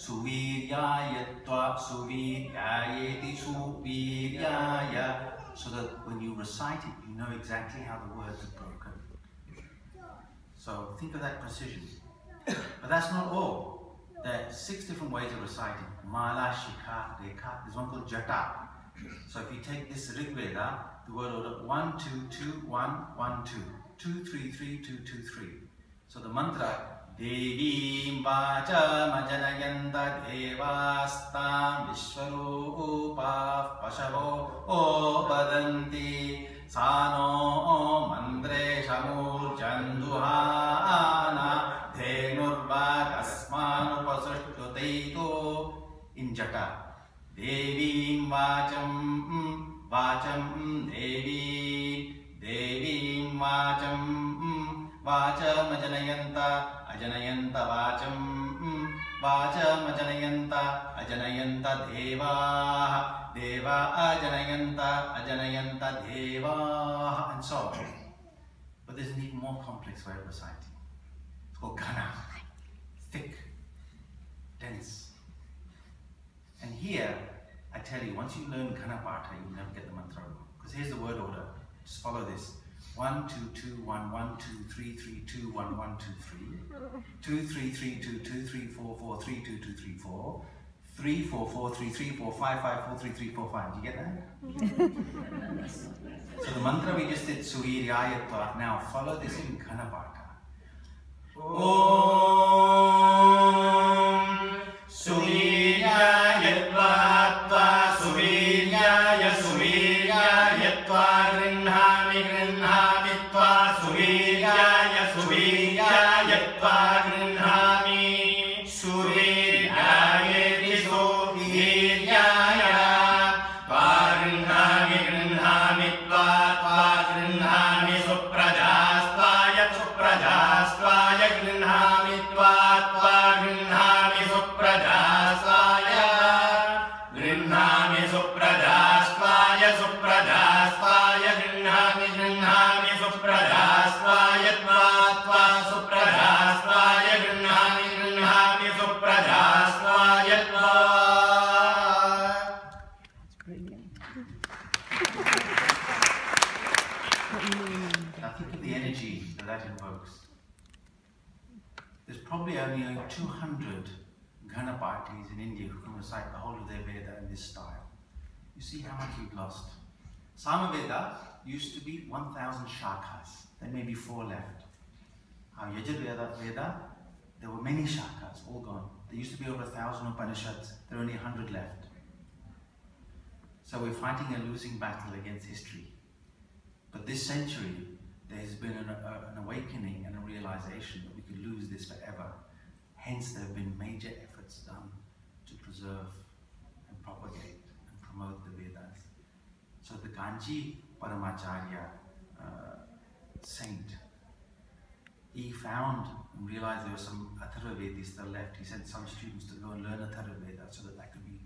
Suviryayatva, suviryayeti, suviryaya. So that when you recite it, you know exactly how the words are broken. So think of that precision. But that's not all. There are 6 different ways of reciting. Mala, Shikha, Rekha. There's one called Jata. So if you take this Rig Veda, the word order 1, 2, 2, 1, 1, 2, 2, 3, 3, 2, 2, 3. So the mantra, Devim Vacha Majanayanta Devastam Vishwarupa Pashavo Badanti Sano Mandre Shamur Janduhana Dhenurva Kasmanu Pasashtuteito in Jata. Devim Vacham Vacham Devim Vacham Vacham Ajanayanta Vacham Vacham Ajanayanta Deva Ajanayanta Deva, and so on. But there's an even more complex way of reciting. It's called Ghana. Thick, dense. And here, I tell you, once you learn Ghana Pata, you'll never get the mantra wrong. Because here's the word order. Just follow this. 1, 2, 2, 1, 1, 2, 3, 3, 2, 1, 1, 2, 3. 2, 3, 3, 2, 2, 3, 4, 4, 3, 2, 2, 3, 4. 3, 4, 4, 3, 3, 4, 5, 5, 4, 3, 3, 4, 5. Do you get that? So the mantra we just did, Suviryayatva. Now follow this in Ghana Pata. Om Suviryayatva Suviryaya Suviryayatva Grinhami Grinhamitva Suviryaya Suviryayatva Grinhami Suviryayeti Suviryaya Grinhami Grinhamitva Grinhami Suprajastvaya Suprajastvaya Grinhamitva Grinhami Suprajastvaya Grinhami Suprajastvaya Suprajastvaya Grinhami Grinhami Suprajastvaya Tva Suprajastvaya Grinhami Grinhami Suprajastvaya Tva. Now think of the energy that invokes. There's probably only 200 Ganapatis in India who can recite the whole of their Veda in this style. You see how much we've lost. Samaveda used to be 1,000 shakhas. There may be 4 left. Yajurveda, there were many shakhas, all gone. There used to be over 1,000 Upanishads. There are only 100 left. So we're fighting a losing battle against history. But this century, there has been an awakening and a realization that we could lose this forever. Hence, there have been major efforts done to preserve and propagate and promote the Vedas. So the Kanchi Paramacharya saint, he found and realized there were some Atharva Vedas still left. He sent some students to go and learn Atharva Veda so that could be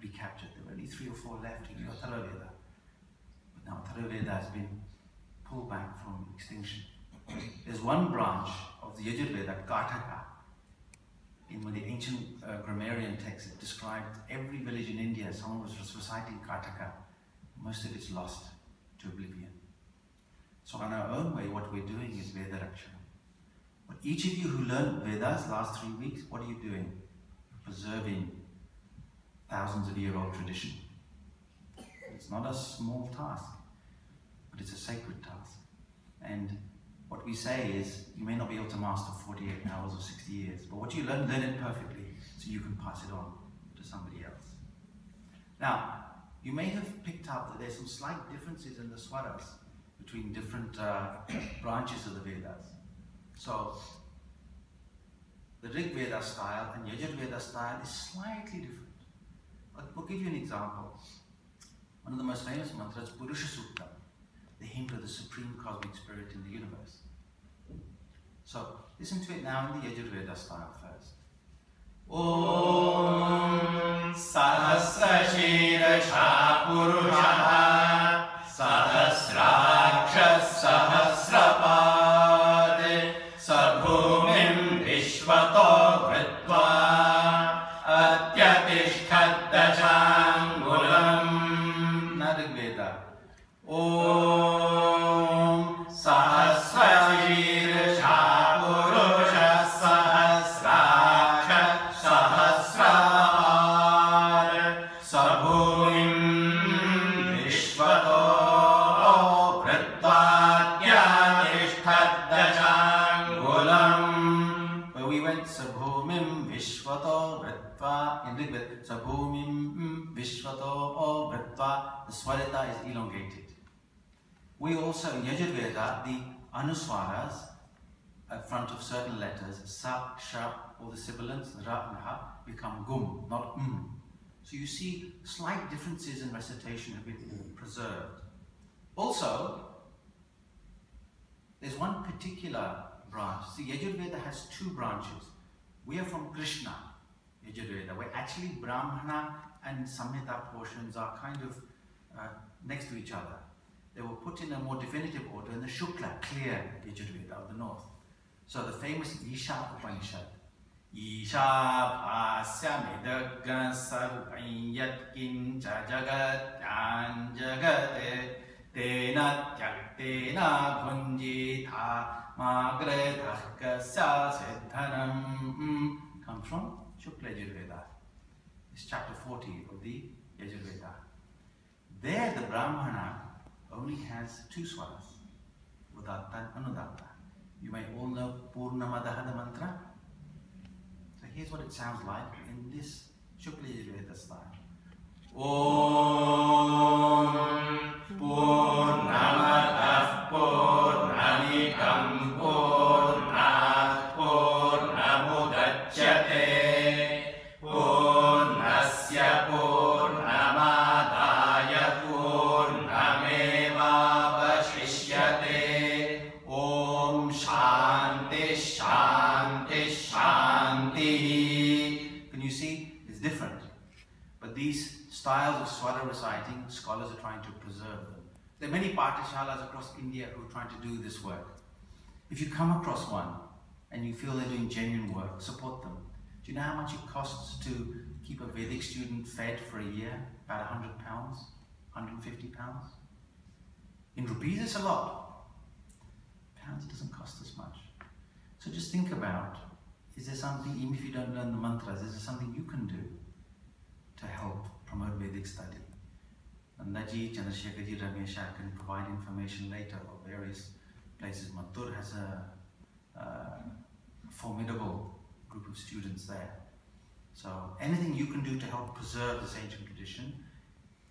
recaptured. There were only 3 or 4 left who knew Atharva Veda. But now Atharva Veda has been pulled back from extinction. There's one branch of the Yajurveda, Kataka. In one of the ancient grammarian texts, it described every village in India, someone was reciting Kataka. Most of it's lost to oblivion. So in our own way, what we're doing is Veda Rakshana. But each of you who learned Vedas last 3 weeks, what are you doing? You're preserving thousands of year old tradition. It's not a small task, but it's a sacred task. And what we say is, you may not be able to master 48 hours or 60 years, but what you learn it perfectly, so you can pass it on to somebody else. Now, you may have picked up that there's some slight differences in the swaras between different branches of the Vedas. So, the Rig Veda style and Yajurveda style is slightly different. I'll give you an example. One of the most famous mantras, Purusha Sukta, the hymn to the supreme cosmic spirit in the universe. So, listen to it now in the Yajurveda style first. Om Sahasrashirasha Purushaha Sahasraksha Sahasrapade Sabhumim Vishvato Vritva प्रत्यतिष्ठद्दशाङ्गुलम् Veda. Om सहस्रशीर्षा पुरुषः सहस्राक्ष सहस्रपाद स भूमिं विश्वतो वृत्वाद्यातिष्ठद्दशाङ्गुलम्. Where we went, Sabhumim Vishwato Vritva. In Rigveda, Sabhumim Vishwato Vritva. The Swarita is elongated. We also, in Yajurveda, the Anuswaras, at front of certain letters, Sa, Sha, all the sibilants, Ra and Ha, become Gum, not So you see slight differences in recitation have been preserved. Also, there's one particular branch. See, Yajurveda has two branches. We are from Krishna, Yajurveda, where actually Brahmana and Samhita portions are kind of next to each other. They were put in a more definitive order in the Shukla, clear Yajurveda of the north. So the famous Isha Upanishad. Isha Asya Medagga Sarvayat Kincha Jagat Yan Jagate Tena Tyaktena Bhunjitha Magredhakasya Siddhanam comes from Shukla Yajurveda. It's chapter 40 of the Yajurveda. There the Brahmana only has two swaras, Udatta and Anudatta. You may all know Purnamadaha, the mantra. So here's what it sounds like in this Shukla Yajurveda style. Om Purnamadah Purnamidam Purnat Purnamudachyate Purnasya Purnamadaya Purnamevavashishyate. Om Shanti Shanti Shanti. Can you see? It's different. But these styles of swara reciting, scholars are trying to preserve them. There are many Pathashalas across India who are trying to do this work. If you come across one and you feel they're doing genuine work, support them. Do you know how much it costs to keep a Vedic student fed for a year? About £100, £150. In rupees, it's a lot. Pounds, it doesn't cost as much. So just think about, is there something, even if you don't learn the mantras, is there something you can do to help promote Vedic study? Nandaji, Chandrashekhar, Ramesha can provide information later of various places. Mathur has a formidable group of students there. So anything you can do to help preserve this ancient tradition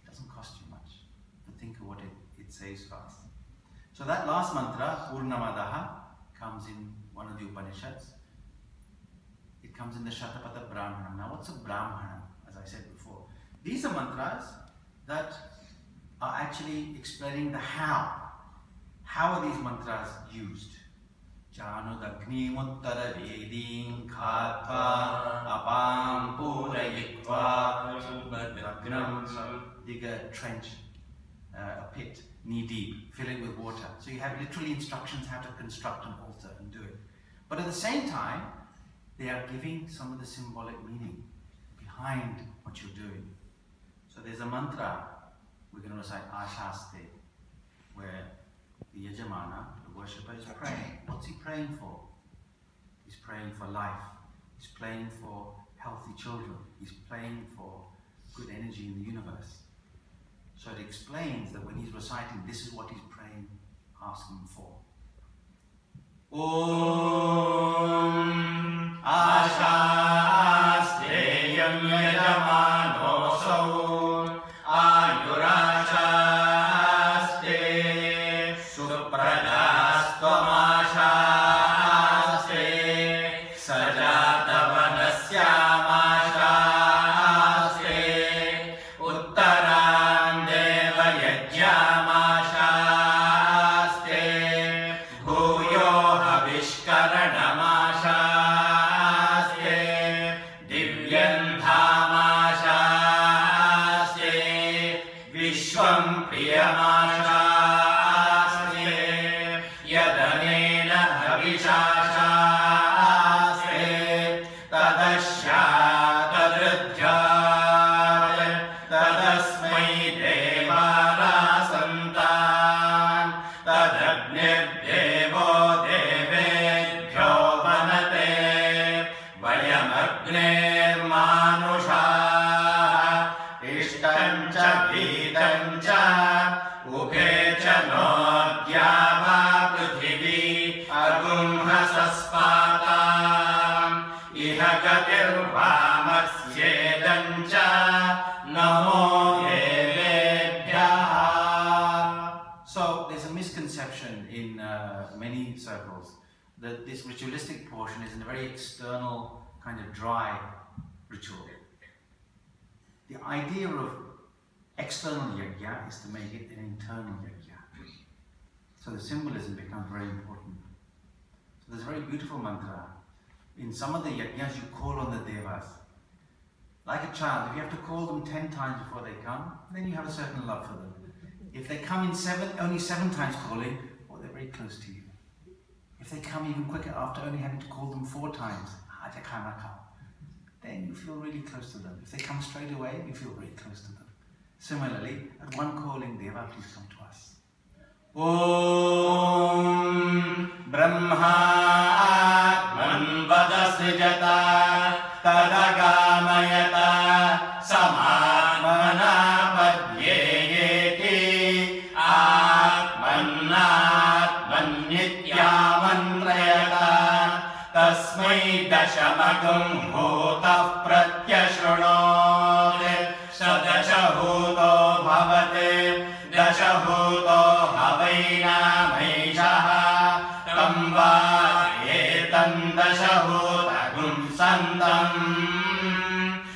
doesn't cost you much. But think of what it saves for us. So that last mantra, Purnamadaha, comes in one of the Upanishads. It comes in the Shatapatha Brahmanam. Now what's a Brahmanam? As I said before, these are mantras that are actually explaining the how. How are these mantras used? Janudagni muttara vedin khatva apam purayitva subhadram. Dig a trench, a pit, knee deep, fill it with water. So you have literally instructions how to construct an altar and do it. But at the same time, they are giving some of the symbolic meaning behind what you're doing. So there's a mantra we're going to recite, Ashaste, where the Yajamana, the worshipper, is praying. What's he praying for? He's praying for life. He's praying for healthy children. He's praying for good energy in the universe. So it explains that when he's reciting, this is what he's praying, asking for. Om Ashasteyam Yajamanoso Ayurashaste Supradastvamashaste Sajatavanasyamasaste Uttaram Deva Yajyamashaste Bhuyo Havishkaranamashaste Divyan Dhamashaste तदस्मै देवारासन्तान् तदग्निर्देवो देवेभ्यो वनते वयमग्निर्मानुषाः इष्टं च भीतं च उभे च नोद्या वा पृथिवी अगुंहसस्पाताम् इह गतिर्वामस्येदं च नमो देवेभ्यः. So there's a misconception in many circles that this ritualistic portion is a very external kind of dry ritual. The idea of external yajna is to make it an internal yajna. So the symbolism becomes very important. So there's a very beautiful mantra. In some of the yajnas you call on the devas. Like a child, if you have to call them 10 times before they come, then you have a certain love for them. If they come in only 7 times calling, well, they're very close to you. If they come even quicker after only having to call them 4 times, then you feel really close to them. If they come straight away, you feel very close to them. Similarly, at one calling, Deva, please come to us. Om Brahma Atman Vadasrijata Tadagamayata Samatmana Padyeyeti Atmanatman Nityamantrayata Tasmai Dashamagam Bhutah Pratyashrunote Sadashahuto Bhavate Dashahuto Havaina Maishaha Tamba Etam Dashahutagum Santam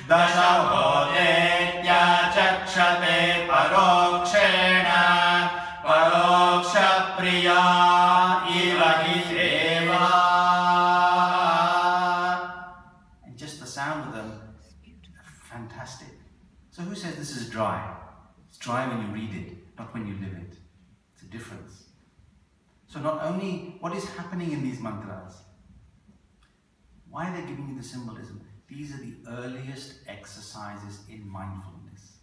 Dashahotetya Chakshate Parokshena Paroksha Priya Ilahi Deva. And just the sound of them, fantastic. So who says this is dry? It's dry when you read it, not when you live it. It's a difference. So not only what is happening in these mantras, why are they giving you the symbolism? These are the earliest exercises in mindfulness.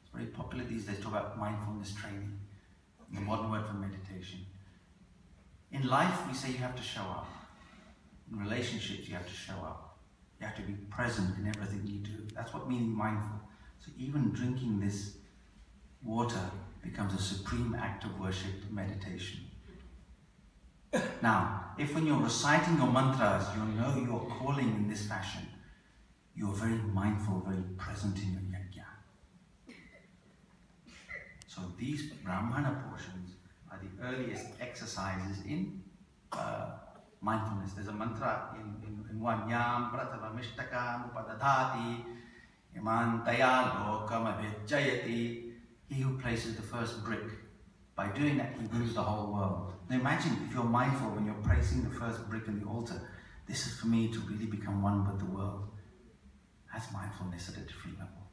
It's very popular these days to talk about mindfulness training, the modern word for meditation. In life we say you have to show up. In relationships you have to show up. You have to be present in everything you do. That's what meaning mindful. So even drinking this water becomes a supreme act of worship, meditation. Now, if when you're reciting your mantras, you know you're calling in this fashion, you're very mindful, very present in your yajna. So these Brahmana portions are the earliest exercises in mindfulness. There's a mantra in one, Yam Pratavamishtakam Upadadhati Iman Taya Lokam Avijayati. He who places the first brick, by doing that he moves the whole world. Now imagine if you're mindful when you're placing the first brick in the altar, this is for me to really become one with the world. That's mindfulness at a different level.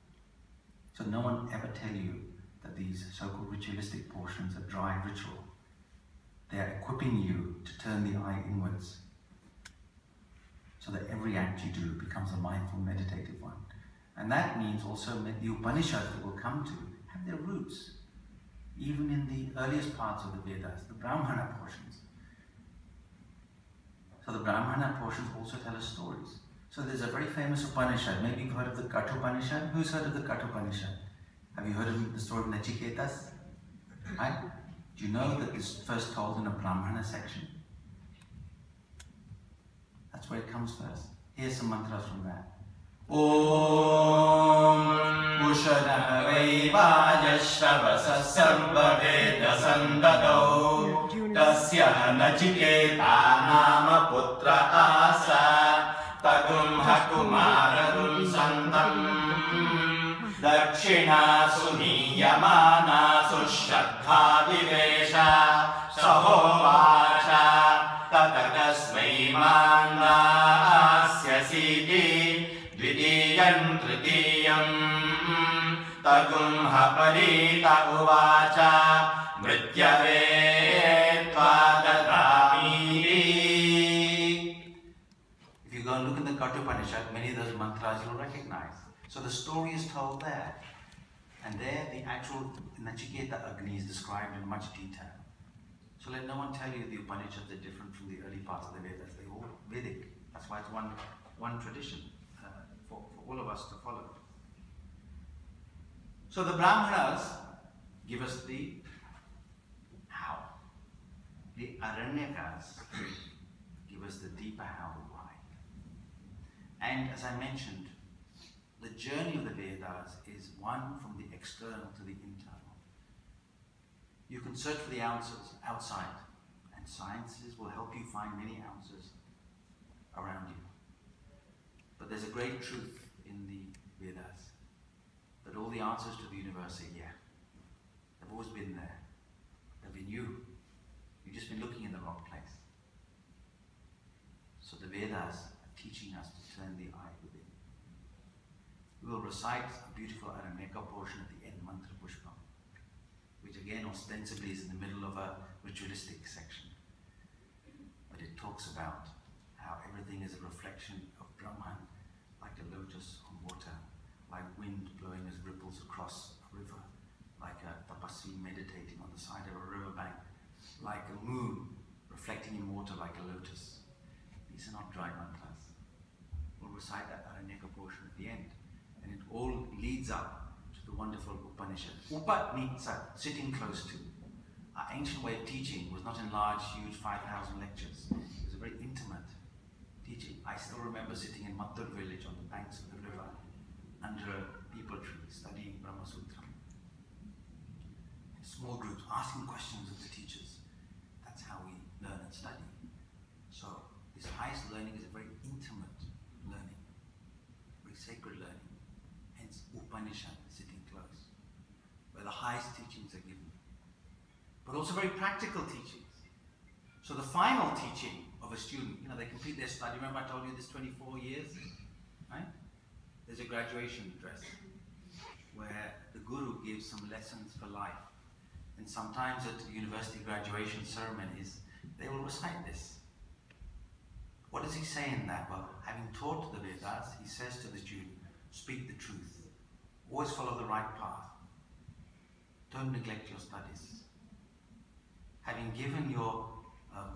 So no one ever tell you that these so-called ritualistic portions are dry ritual. They are equipping you to turn the eye inwards, so that every act you do becomes a mindful, meditative one. And that means also that the Upanishads that we'll come to have their roots, even in the earliest parts of the Vedas, the Brahmana portions. So the Brahmana portions also tell us stories. So there's a very famous Upanishad. Maybe you've heard of the Kathopanishad. Who's heard of the Kathopanishad? Have you heard of the story of Nachiketas? Right? Do you know that it's first told in a Brahmana section? That's where it comes first. Here's some mantras from that. Om Ushana Vaivajashavasa Sarva Veda Sandado Tasya Nachiketa Nama Putra Asa Tagum Hakumararum Santam Dakshina Suniyamana Sushadha Vivesha Sahovacha Tatakasmai Manda Asya Siti Vidiyam Tritiyam Tagum Haparita Uvacha Mrityave Tvadadami. If you go and look in the Kathopanishad, many of those mantras mantras you'll recognize. So the story is told there. And there the actual Nachiketa Agni is described in much detail. So let no one tell you the Upanishads are different from the early parts of the Vedas. They're all Vedic. That's why it's one tradition for all of us to follow. So the Brahmanas give us the how. The Aranyakas give us the deeper how, the why. And as I mentioned, the journey of the Vedas is one from the external to the internal. You can search for the answers outside, and sciences will help you find many answers around you. But there's a great truth in the Vedas, that all the answers to the universe are here. They've always been there. They've been you. You've just been looking in the wrong place. So the Vedas are teaching us to turn the eye within. We will recite a beautiful Araneka portion at the end, Mantra Pushpam, which again ostensibly is in the middle of a ritualistic section. But it talks about how everything is a reflection of Brahman, like a lotus on water, like wind blowing as ripples across a river, like a tapasvi meditating on the side of a riverbank, like a moon reflecting in water like a lotus. These are not dry mantras. We'll recite that Araneka portion at the end. And it all leads up to the wonderful Upanishad. Upanishad, sitting close to. Our ancient way of teaching was not in large, huge 5,000 lectures. It was a very intimate teaching. I still remember sitting in Mattur village on the banks of the river under a peepal tree studying Brahma Sutra. In small groups, asking questions of the teachers. That's how we learn and study. So this highest learning is a very intimate learning, very sacred learning. Hence Upanishad, sitting close, where the highest teachings are given. But also very practical teachings. So the final teaching of a student, they complete their study. Remember I told you this 24 years, right? There's a graduation address where the guru gives some lessons for life. And sometimes at the university graduation ceremonies, they will recite this. What does he say in that? Well, having taught the Vedas, he says to the student, speak the truth. Always follow the right path. Don't neglect your studies. Having given your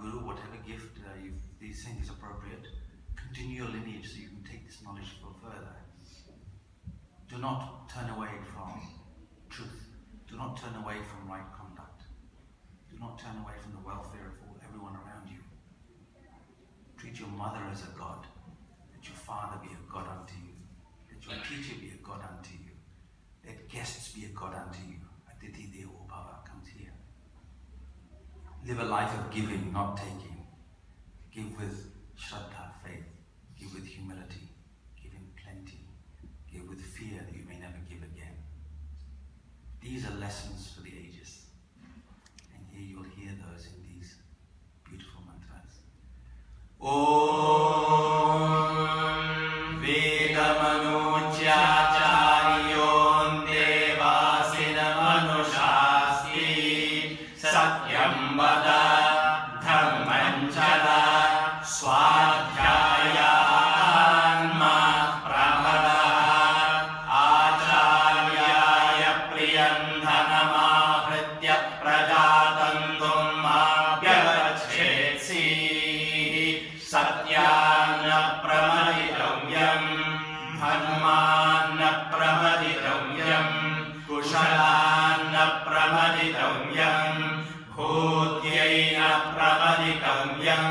guru whatever gift you think is appropriate, continue your lineage so you can take this knowledge further. Do not turn away from truth. Do not turn away from right conduct. Do not turn away from the welfare of everyone around you. Treat your mother as a god. Let your father be a god unto you. Let your teacher be a god unto you. Let guests be a god unto you. Atithi Devo Bhava comes here. Live a life of giving, not taking. Give with Shraddha, faith. Give with humility. Give in plenty. Give with fear that you may never give again. These are lessons for the ages. And here you'll hear those in these beautiful mantras. Om Vedamanuchyacharyon Devasina Manushasti Satyam Vada Dhammanjala Swadhyayanma Pramada Acharyaya Priyandhanamahritya Prajatandum Abhyavachetsi Satyana Pramaditavayam Dharmana Pramaditavayam Kushalana Pramaditavayam Bhutyayna Pramaditavayam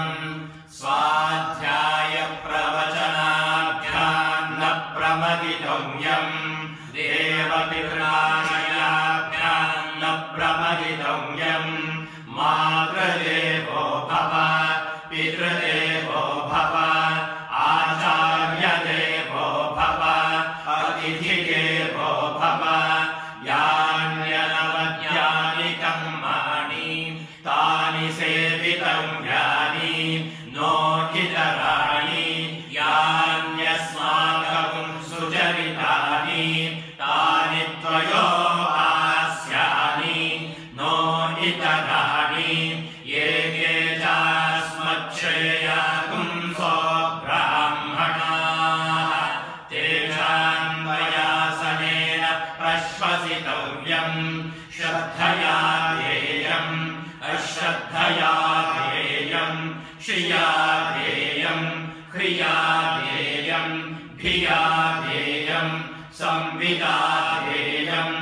Swadhyaya Pravachanabhyana Pramaditavayam Devapitrayabhyana Pramaditavayam Matradevo Bhava Pitradevo Bhava Acharya Devo Bhava Atithi Devo Bhava Yanyanavadyani Kammani Tani Sevitavyaani No Hitarani Yanyasmakam Sujaritani Tani Tvayo Asyani No Hitarani Yeke Jasmachreya Kumso Brahmana Te श्वसितव्यम् श्रद्धया ध्येयम् अश्रद्धया ध्येयम् श्रिया ध्येयम् ह्रिया ध्येयम् धिया ध्येयम् संविदा ध्येयम्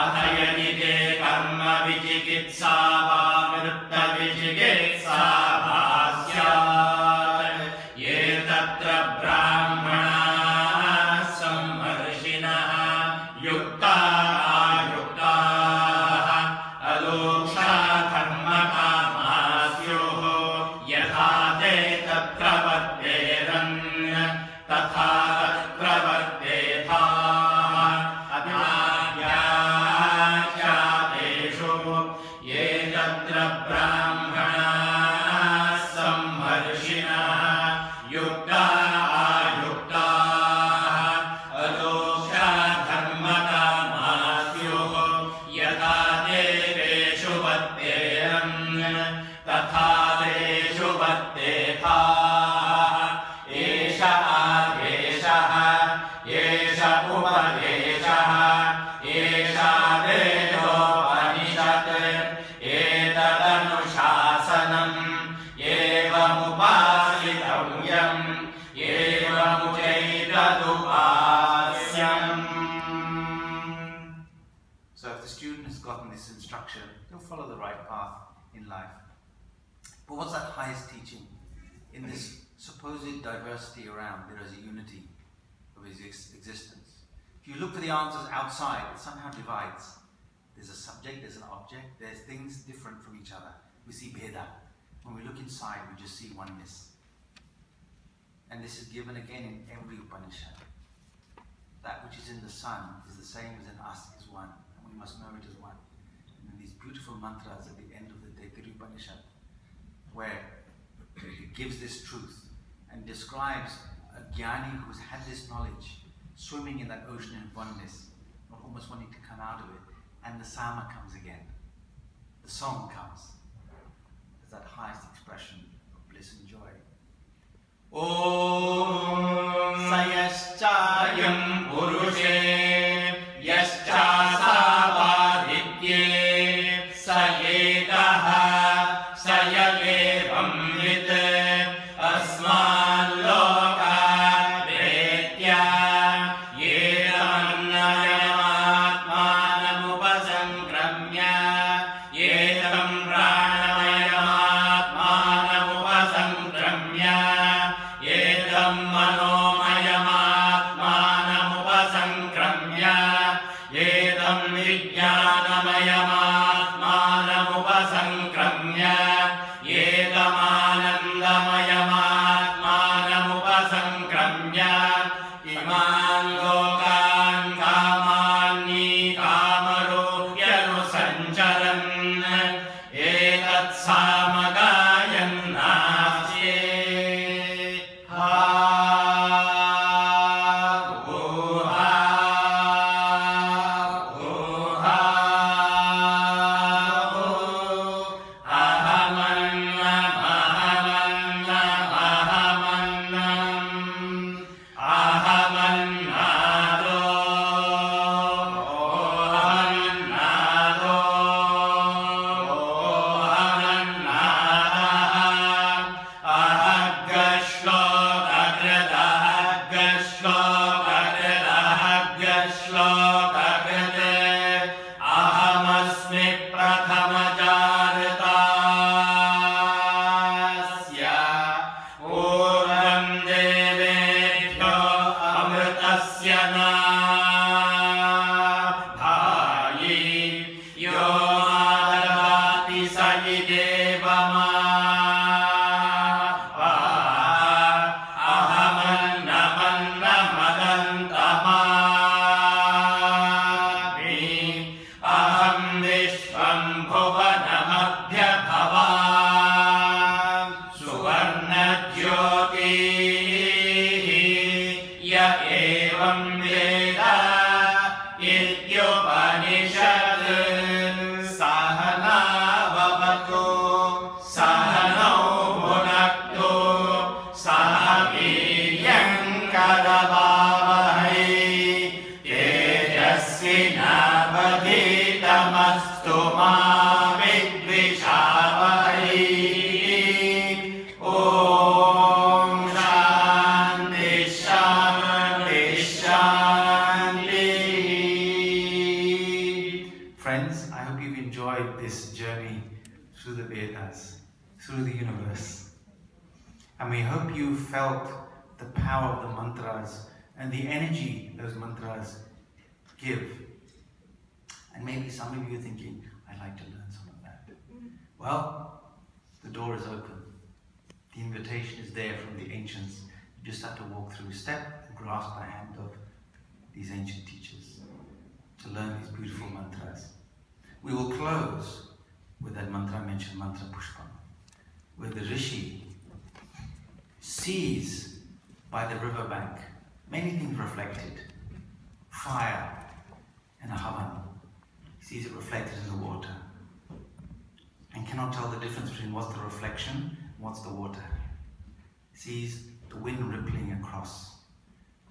अथ यदि ते कर्म विचिकित्सा वा वृत्तविचिकित्सा वा स्यात् ये तत्र ब्राह्मणाः सम्मर्षिणः युक्ताः अलोक्षा धर्मकामास्योः यथा ते तत्र वर्तेरन् तथा तत्र वर्तेथाः अनाद्याचारेषु ये तत्र ब्राह्मणाः सम्मर्षिणः युक्ताः अलोक्षा धर्मकामास्योः यथा देवेषु वर्तेरन् तथा तेषु वर्तेथाः एष आदेशः एष उपदेशः एषा वेदोपनिषत् एतदनुशासनम् एवमुपासितव्यम् एवमुचैतदुपास्यम्. So if the student has gotten this instruction, he'll follow the right path in life. But what's that highest teaching? In this supposed diversity around, there is a unity of his existence. If you look for the answers outside, it somehow divides. There's a subject, there's an object, there's things different from each other. We see Veda. When we look inside, we just see oneness. And this is given again in every Upanishad. That which is in the sun is the same as in us, is one. And we must know it as one. And then these beautiful mantras at the end of the Upanishad, where it gives this truth and describes a jnani who's had this knowledge, swimming in that ocean in oneness, or almost wanting to come out of it. And the sama comes again. The song comes. It's that highest expression of bliss and joy. Om Sayaschayam Purushe Yaschasavaditye Sayetaha Sayayevam Vit Asman Loka Vetya Yetamannayamaatmanamupasangramya Yetam Pranamayamatmanamupasangramya Yetam Manomayamatmanamupasangramya Yetam Vijnanamayamaatmanamupasangramya Yetam Anandamayamatmanamupasangramya Iman Lokan Kamani Kamarohyanu Sancharan Etat Samagayan Nasye Sahavijam Karavavai Tejasvina अवधीतमस्तु मा विद्विषावहै। ॐ शान्ति शान्ति शान्ति। Friends, I hope you've enjoyed this journey through the Vedas, through the universe. And we hope you felt the power of the mantras and the energy those mantras give. And maybe some of you are thinking, I'd like to learn some of that. Well, the door is open. The invitation is there from the ancients. You just have to walk through, step and grasp the hand of these ancient teachers to learn these beautiful mantras. We will close with that mantra mentioned, Mantra Pushpam, where the Rishi sees by the riverbank many things reflected. Fire and a Bhavan. He sees it reflected in the water and cannot tell the difference between what's the reflection and what's the water. He sees the wind rippling across,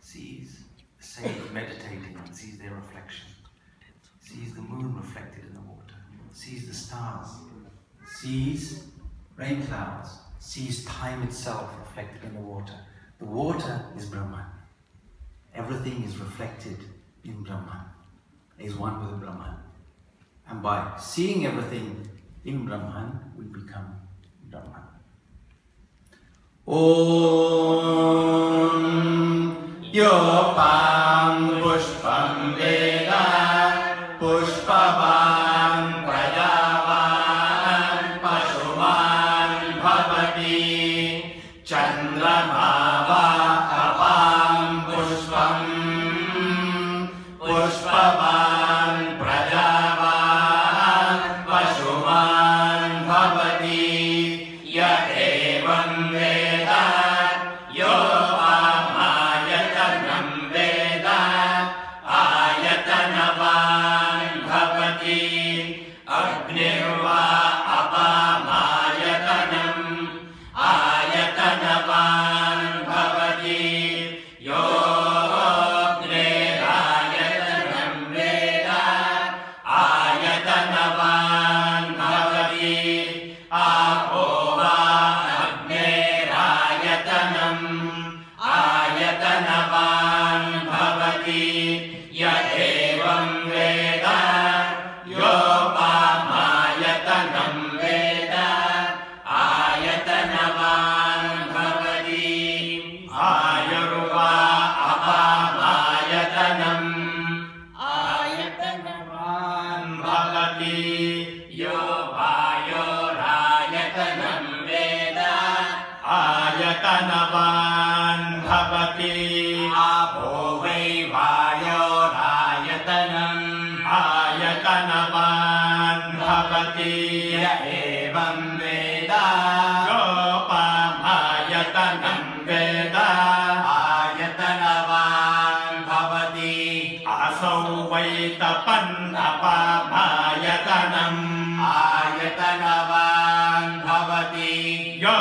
sees the sage meditating and sees their reflection, sees the moon reflected in the water, sees the stars, sees rain clouds, sees time itself reflected in the water. The water is Brahman. Everything is reflected in Brahman. Is one with Brahman. And by seeing everything in Brahman, we become Brahman. Om Yopam Pushpam Veda Pushpavan Prajavan Pashuman Bhavati Chandramava Apam Pushpam Pushpavan Prajavan Pashuman Bhavati Ya evam Veda Yopamayatana Veda Ayatanavan Bhavati Agnirva Apamayatanam Ayatanavan Bhavati Yo Agneyatanam Veda Ayatanavan Bhavati Apova Agneyatanam Ayatanavan Bhavati Ya evam Veda Yopamayatana Veda Ayatanavan Bhavati Ayurva Apamayatanam Ayatanavan Bhavati Yo Vayorayatanam Veda Ayatanavan Bhavati Apo Vai Vayorayatanam Ayatanavan Bhavati Ya evam Veda Yopamayatana Veda Ayatanavan Bhavati Asau Vai Tapan Apamayatanam Ayatanavan Bhavati Yo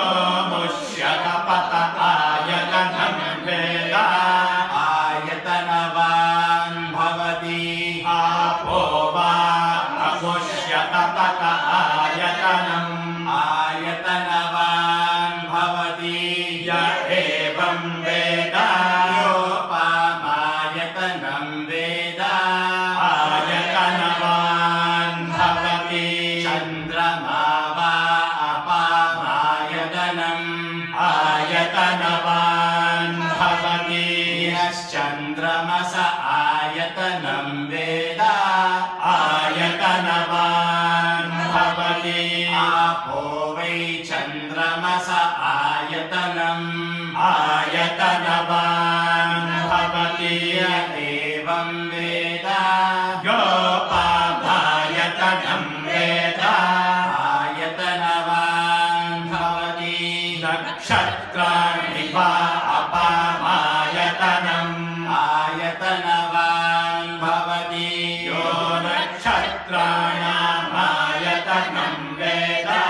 Mushyatapata Ayatanam Veda Ayatanavan Bhavati Apova Amushyatapata Ayatanam Ayatanavan Bhavati Ya evam Veda Yopamayatanam Veda Ayatanavan Bhavati Chandramava Apamayatanam Ayatanavan Bhavati Yaschandramasa Ayatanam Veda Ayatanavan Bhavati Apo Vai Chandramasa Ayatanam Ayatanavan Bhavati Ya evam Veda Yopamayatana Veda Ayatanavan Bhavati Nakshatrani Va Apamayatanam Ayatanavan Bhavati Yo Nakshatranam Ayatanam Veda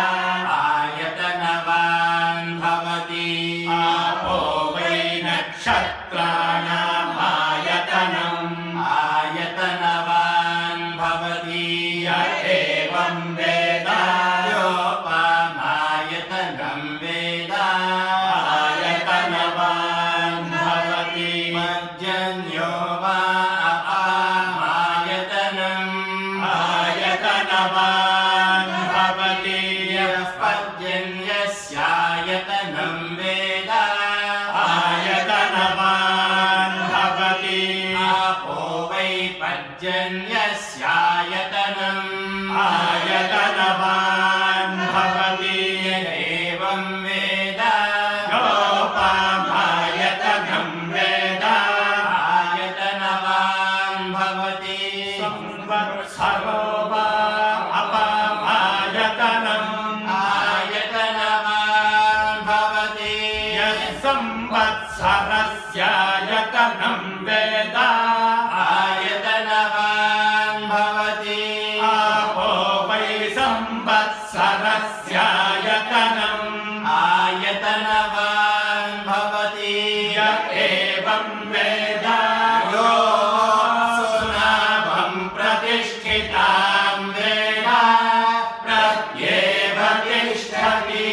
Ayatanavan Bhavati Apo Vai Nakshatranam Ayatanam Ayatanavan Bhavati Ayatanavan bhavati yah pajyanyasyayatatam Veda. Ayatanavan bhavati apo vai pajyanyasyayatatam. Ayatanavan bhavati evam Veda. Yopamayatanam Veda. Ayatanavan bhavati samvatsaro va apamayatanam. Ayatanavan bhavati samvatsarasyayatanam Veda. Ayatanavan bhavati apo vai samvatsarasyayatanam. Ayatanavan bhavati ya evam Veda. Yo sunavam pratishtitam Veda pratyeva tishtati.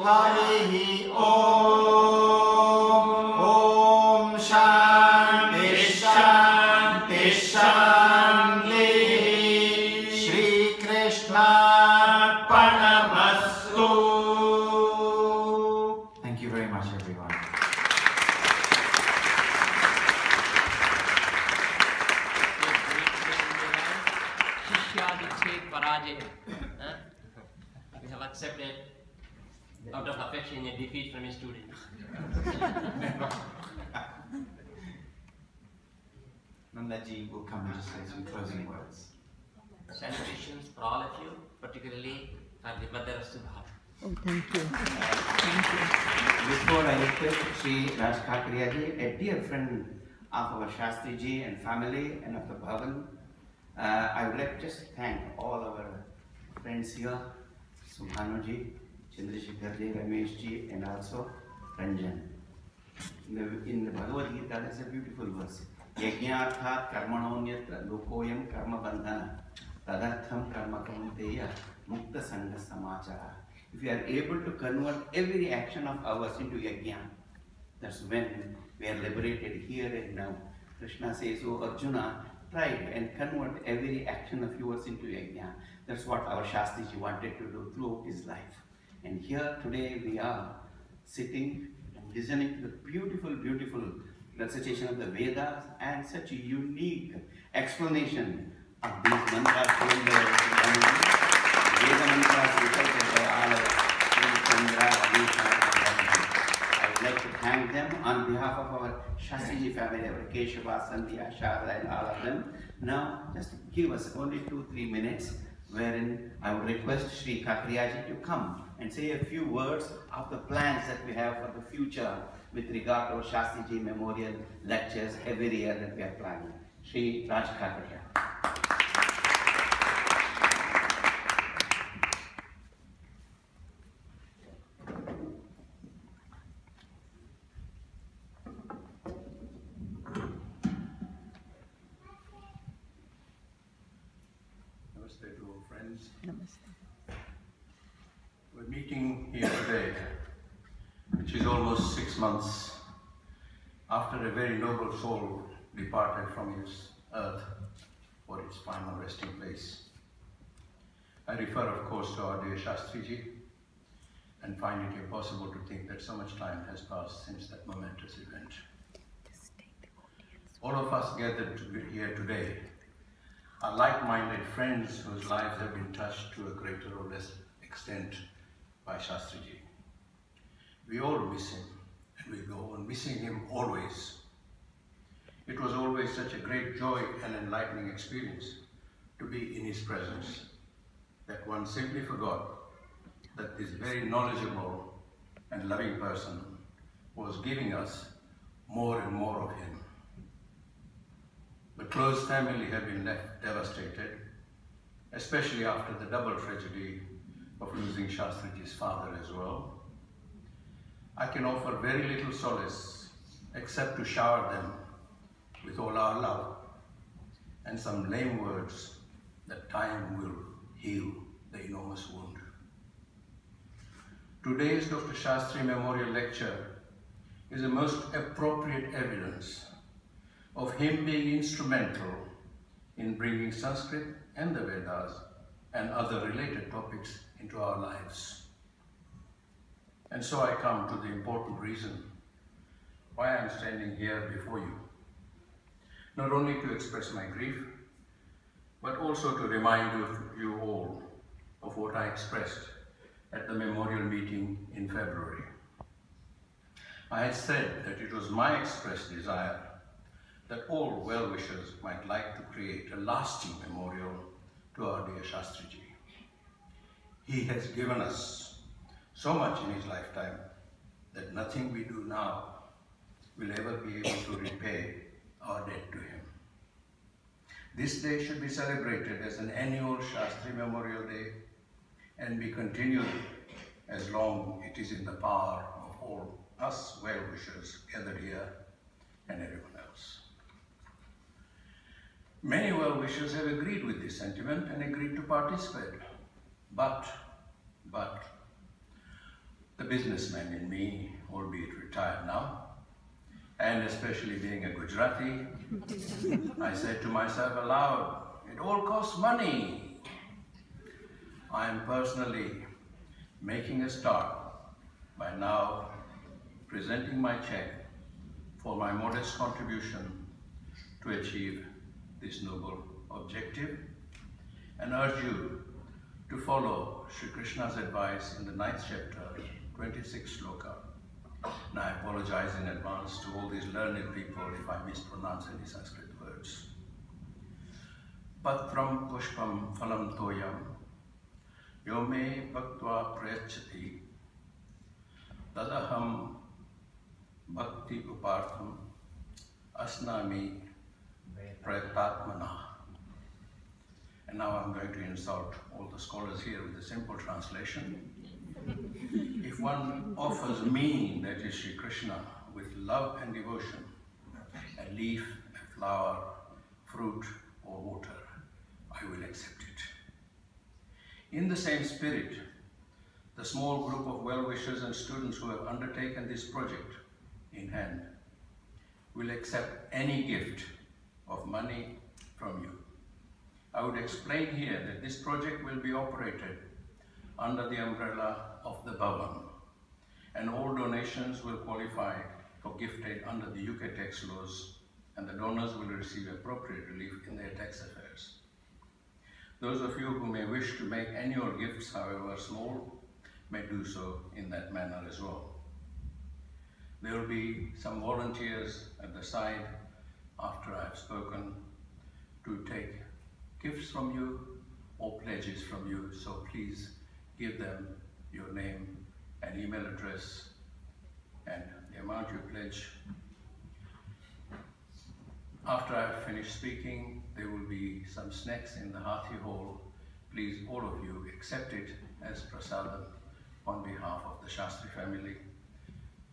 Harihi Om. Om Shanti Shanti Shanti. Shri Krishna Paramastu. Thank you very much, everyone. Shishyadichet Parajaya. We have accepted out of affection a defeat from a student. Nandaji will come and just say some closing words. Salutations for all of you, particularly for the mother of Subhanu. Oh, thank you. Thank you. Before I request Sri Rajkakriyaji, a dear friend of our Sastry ji and family and of the Bhavan, I would like to just thank all our friends here, Subhanu ji, Chandrashekhar ji, Ramesh ji, and also Ranjan. In the Bhagavad Gita, there's a beautiful verse. Yajnarthat karmanonyatra lokoyam karma bandhana tadartham karma kaunteya mukta sangha samachara. If we are able to convert every action of ours into yajna, that's when we are liberated here and now. Krishna says, "Oh Arjuna, try and convert every action of yours into yajna." That's what our Shastriji wanted to do throughout his life. And here today we are sitting and listening to the beautiful, beautiful recitation of the Vedas and such a unique explanation of these mantras from the Veda mantras recited by all of Chandra, Ramesha, and Ramjan. I would like to thank them on behalf of our Shastriji family, our Keshava, Sandhya, Sharda, and all of them. Now, just give us only 2-3 minutes, wherein I would request Sri Kakriyaji to come and say a few words of the plans that we have for the future with regard to our Shastriji memorial lectures every year that we are planning. Sri Rajkakriya. Namaste to all friends. Namaste. We're meeting here today, which is almost 6 months after a very noble soul departed from its earth for its final resting place. I refer, of course, to our dear Shastriji and find it impossible to think that so much time has passed since that momentous event. All of us gathered here today are like-minded friends whose lives have been touched to a greater or less extent by Shastriji. We all miss him, and we go on missing him always. It was always such a great joy and enlightening experience to be in his presence that one simply forgot that this very knowledgeable and loving person was giving us more and more of him. The close family had been left devastated, especially after the double tragedy of losing Shastriji's father as well. I can offer very little solace except to shower them with all our love and some lame words that time will heal the enormous wound. Today's Dr. Sastry Memorial Lecture is a most appropriate evidence of him being instrumental in bringing Sanskrit and the Vedas and other related topics into our lives. And so I come to the important reason why I'm standing here before you. Not only to express my grief, but also to remind you all of what I expressed at the memorial meeting in February. I had said that it was my expressed desire that all well-wishers might like to create a lasting memorial to our dear Shastriji. He has given us so much in his lifetime that nothing we do now will ever be able to repay our debt to him. This day should be celebrated as an annual Shastri Memorial Day and be continued as long it is in the power of all us well-wishers gathered here and everyone else. Many well-wishers have agreed with this sentiment and agreed to participate. But the businessman in me, albeit retired now, and especially being a Gujarati, I said to myself aloud, it all costs money. I am personally making a start by now presenting my check for my modest contribution to achieve this noble objective, and urge you to follow Sri Krishna's advice in the 9th chapter, 26th sloka. And I apologize in advance to all these learned people if I mispronounce any Sanskrit words. Patram pushpam phalam toyam yome bhaktva prayachati tadaham bhakti upartham asnami prayatatmana. And now I'm going to insult all the scholars here with a simple translation. If one offers me, that is Sri Krishna, with love and devotion, a leaf, a flower, fruit or water, I will accept it. In the same spirit, the small group of well-wishers and students who have undertaken this project in hand will accept any gift of money from you. I would explain here that this project will be operated under the umbrella of the Bhavan, and all donations will qualify for gift aid under the UK tax laws, and the donors will receive appropriate relief in their tax affairs. Those of you who may wish to make annual gifts, however small, may do so in that manner as well. There will be some volunteers at the side after I have spoken to take gifts from you or pledges from you, so please give them your name and email address and the amount you pledge. After I have finished speaking, there will be some snacks in the Hathi Hall. Please, all of you, accept it as prasadam on behalf of the Shastri family.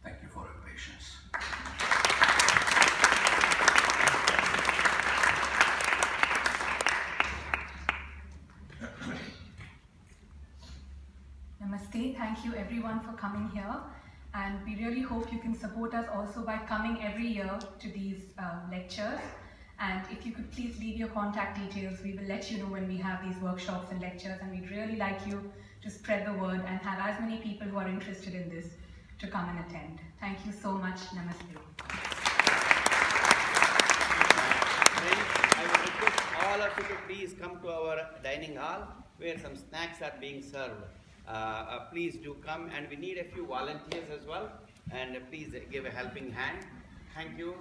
Thank you for your patience. Namaste. Thank you everyone for coming here, and we really hope you can support us also by coming every year to these lectures. And if you could please leave your contact details, we will let you know when we have these workshops and lectures, and we'd really like you to spread the word and have as many people who are interested in this to come and attend. Thank you so much. Namaste. I would request all of you to please come to our dining hall where some snacks are being served. Please do come, and we need a few volunteers as well, and please give a helping hand. Thank you.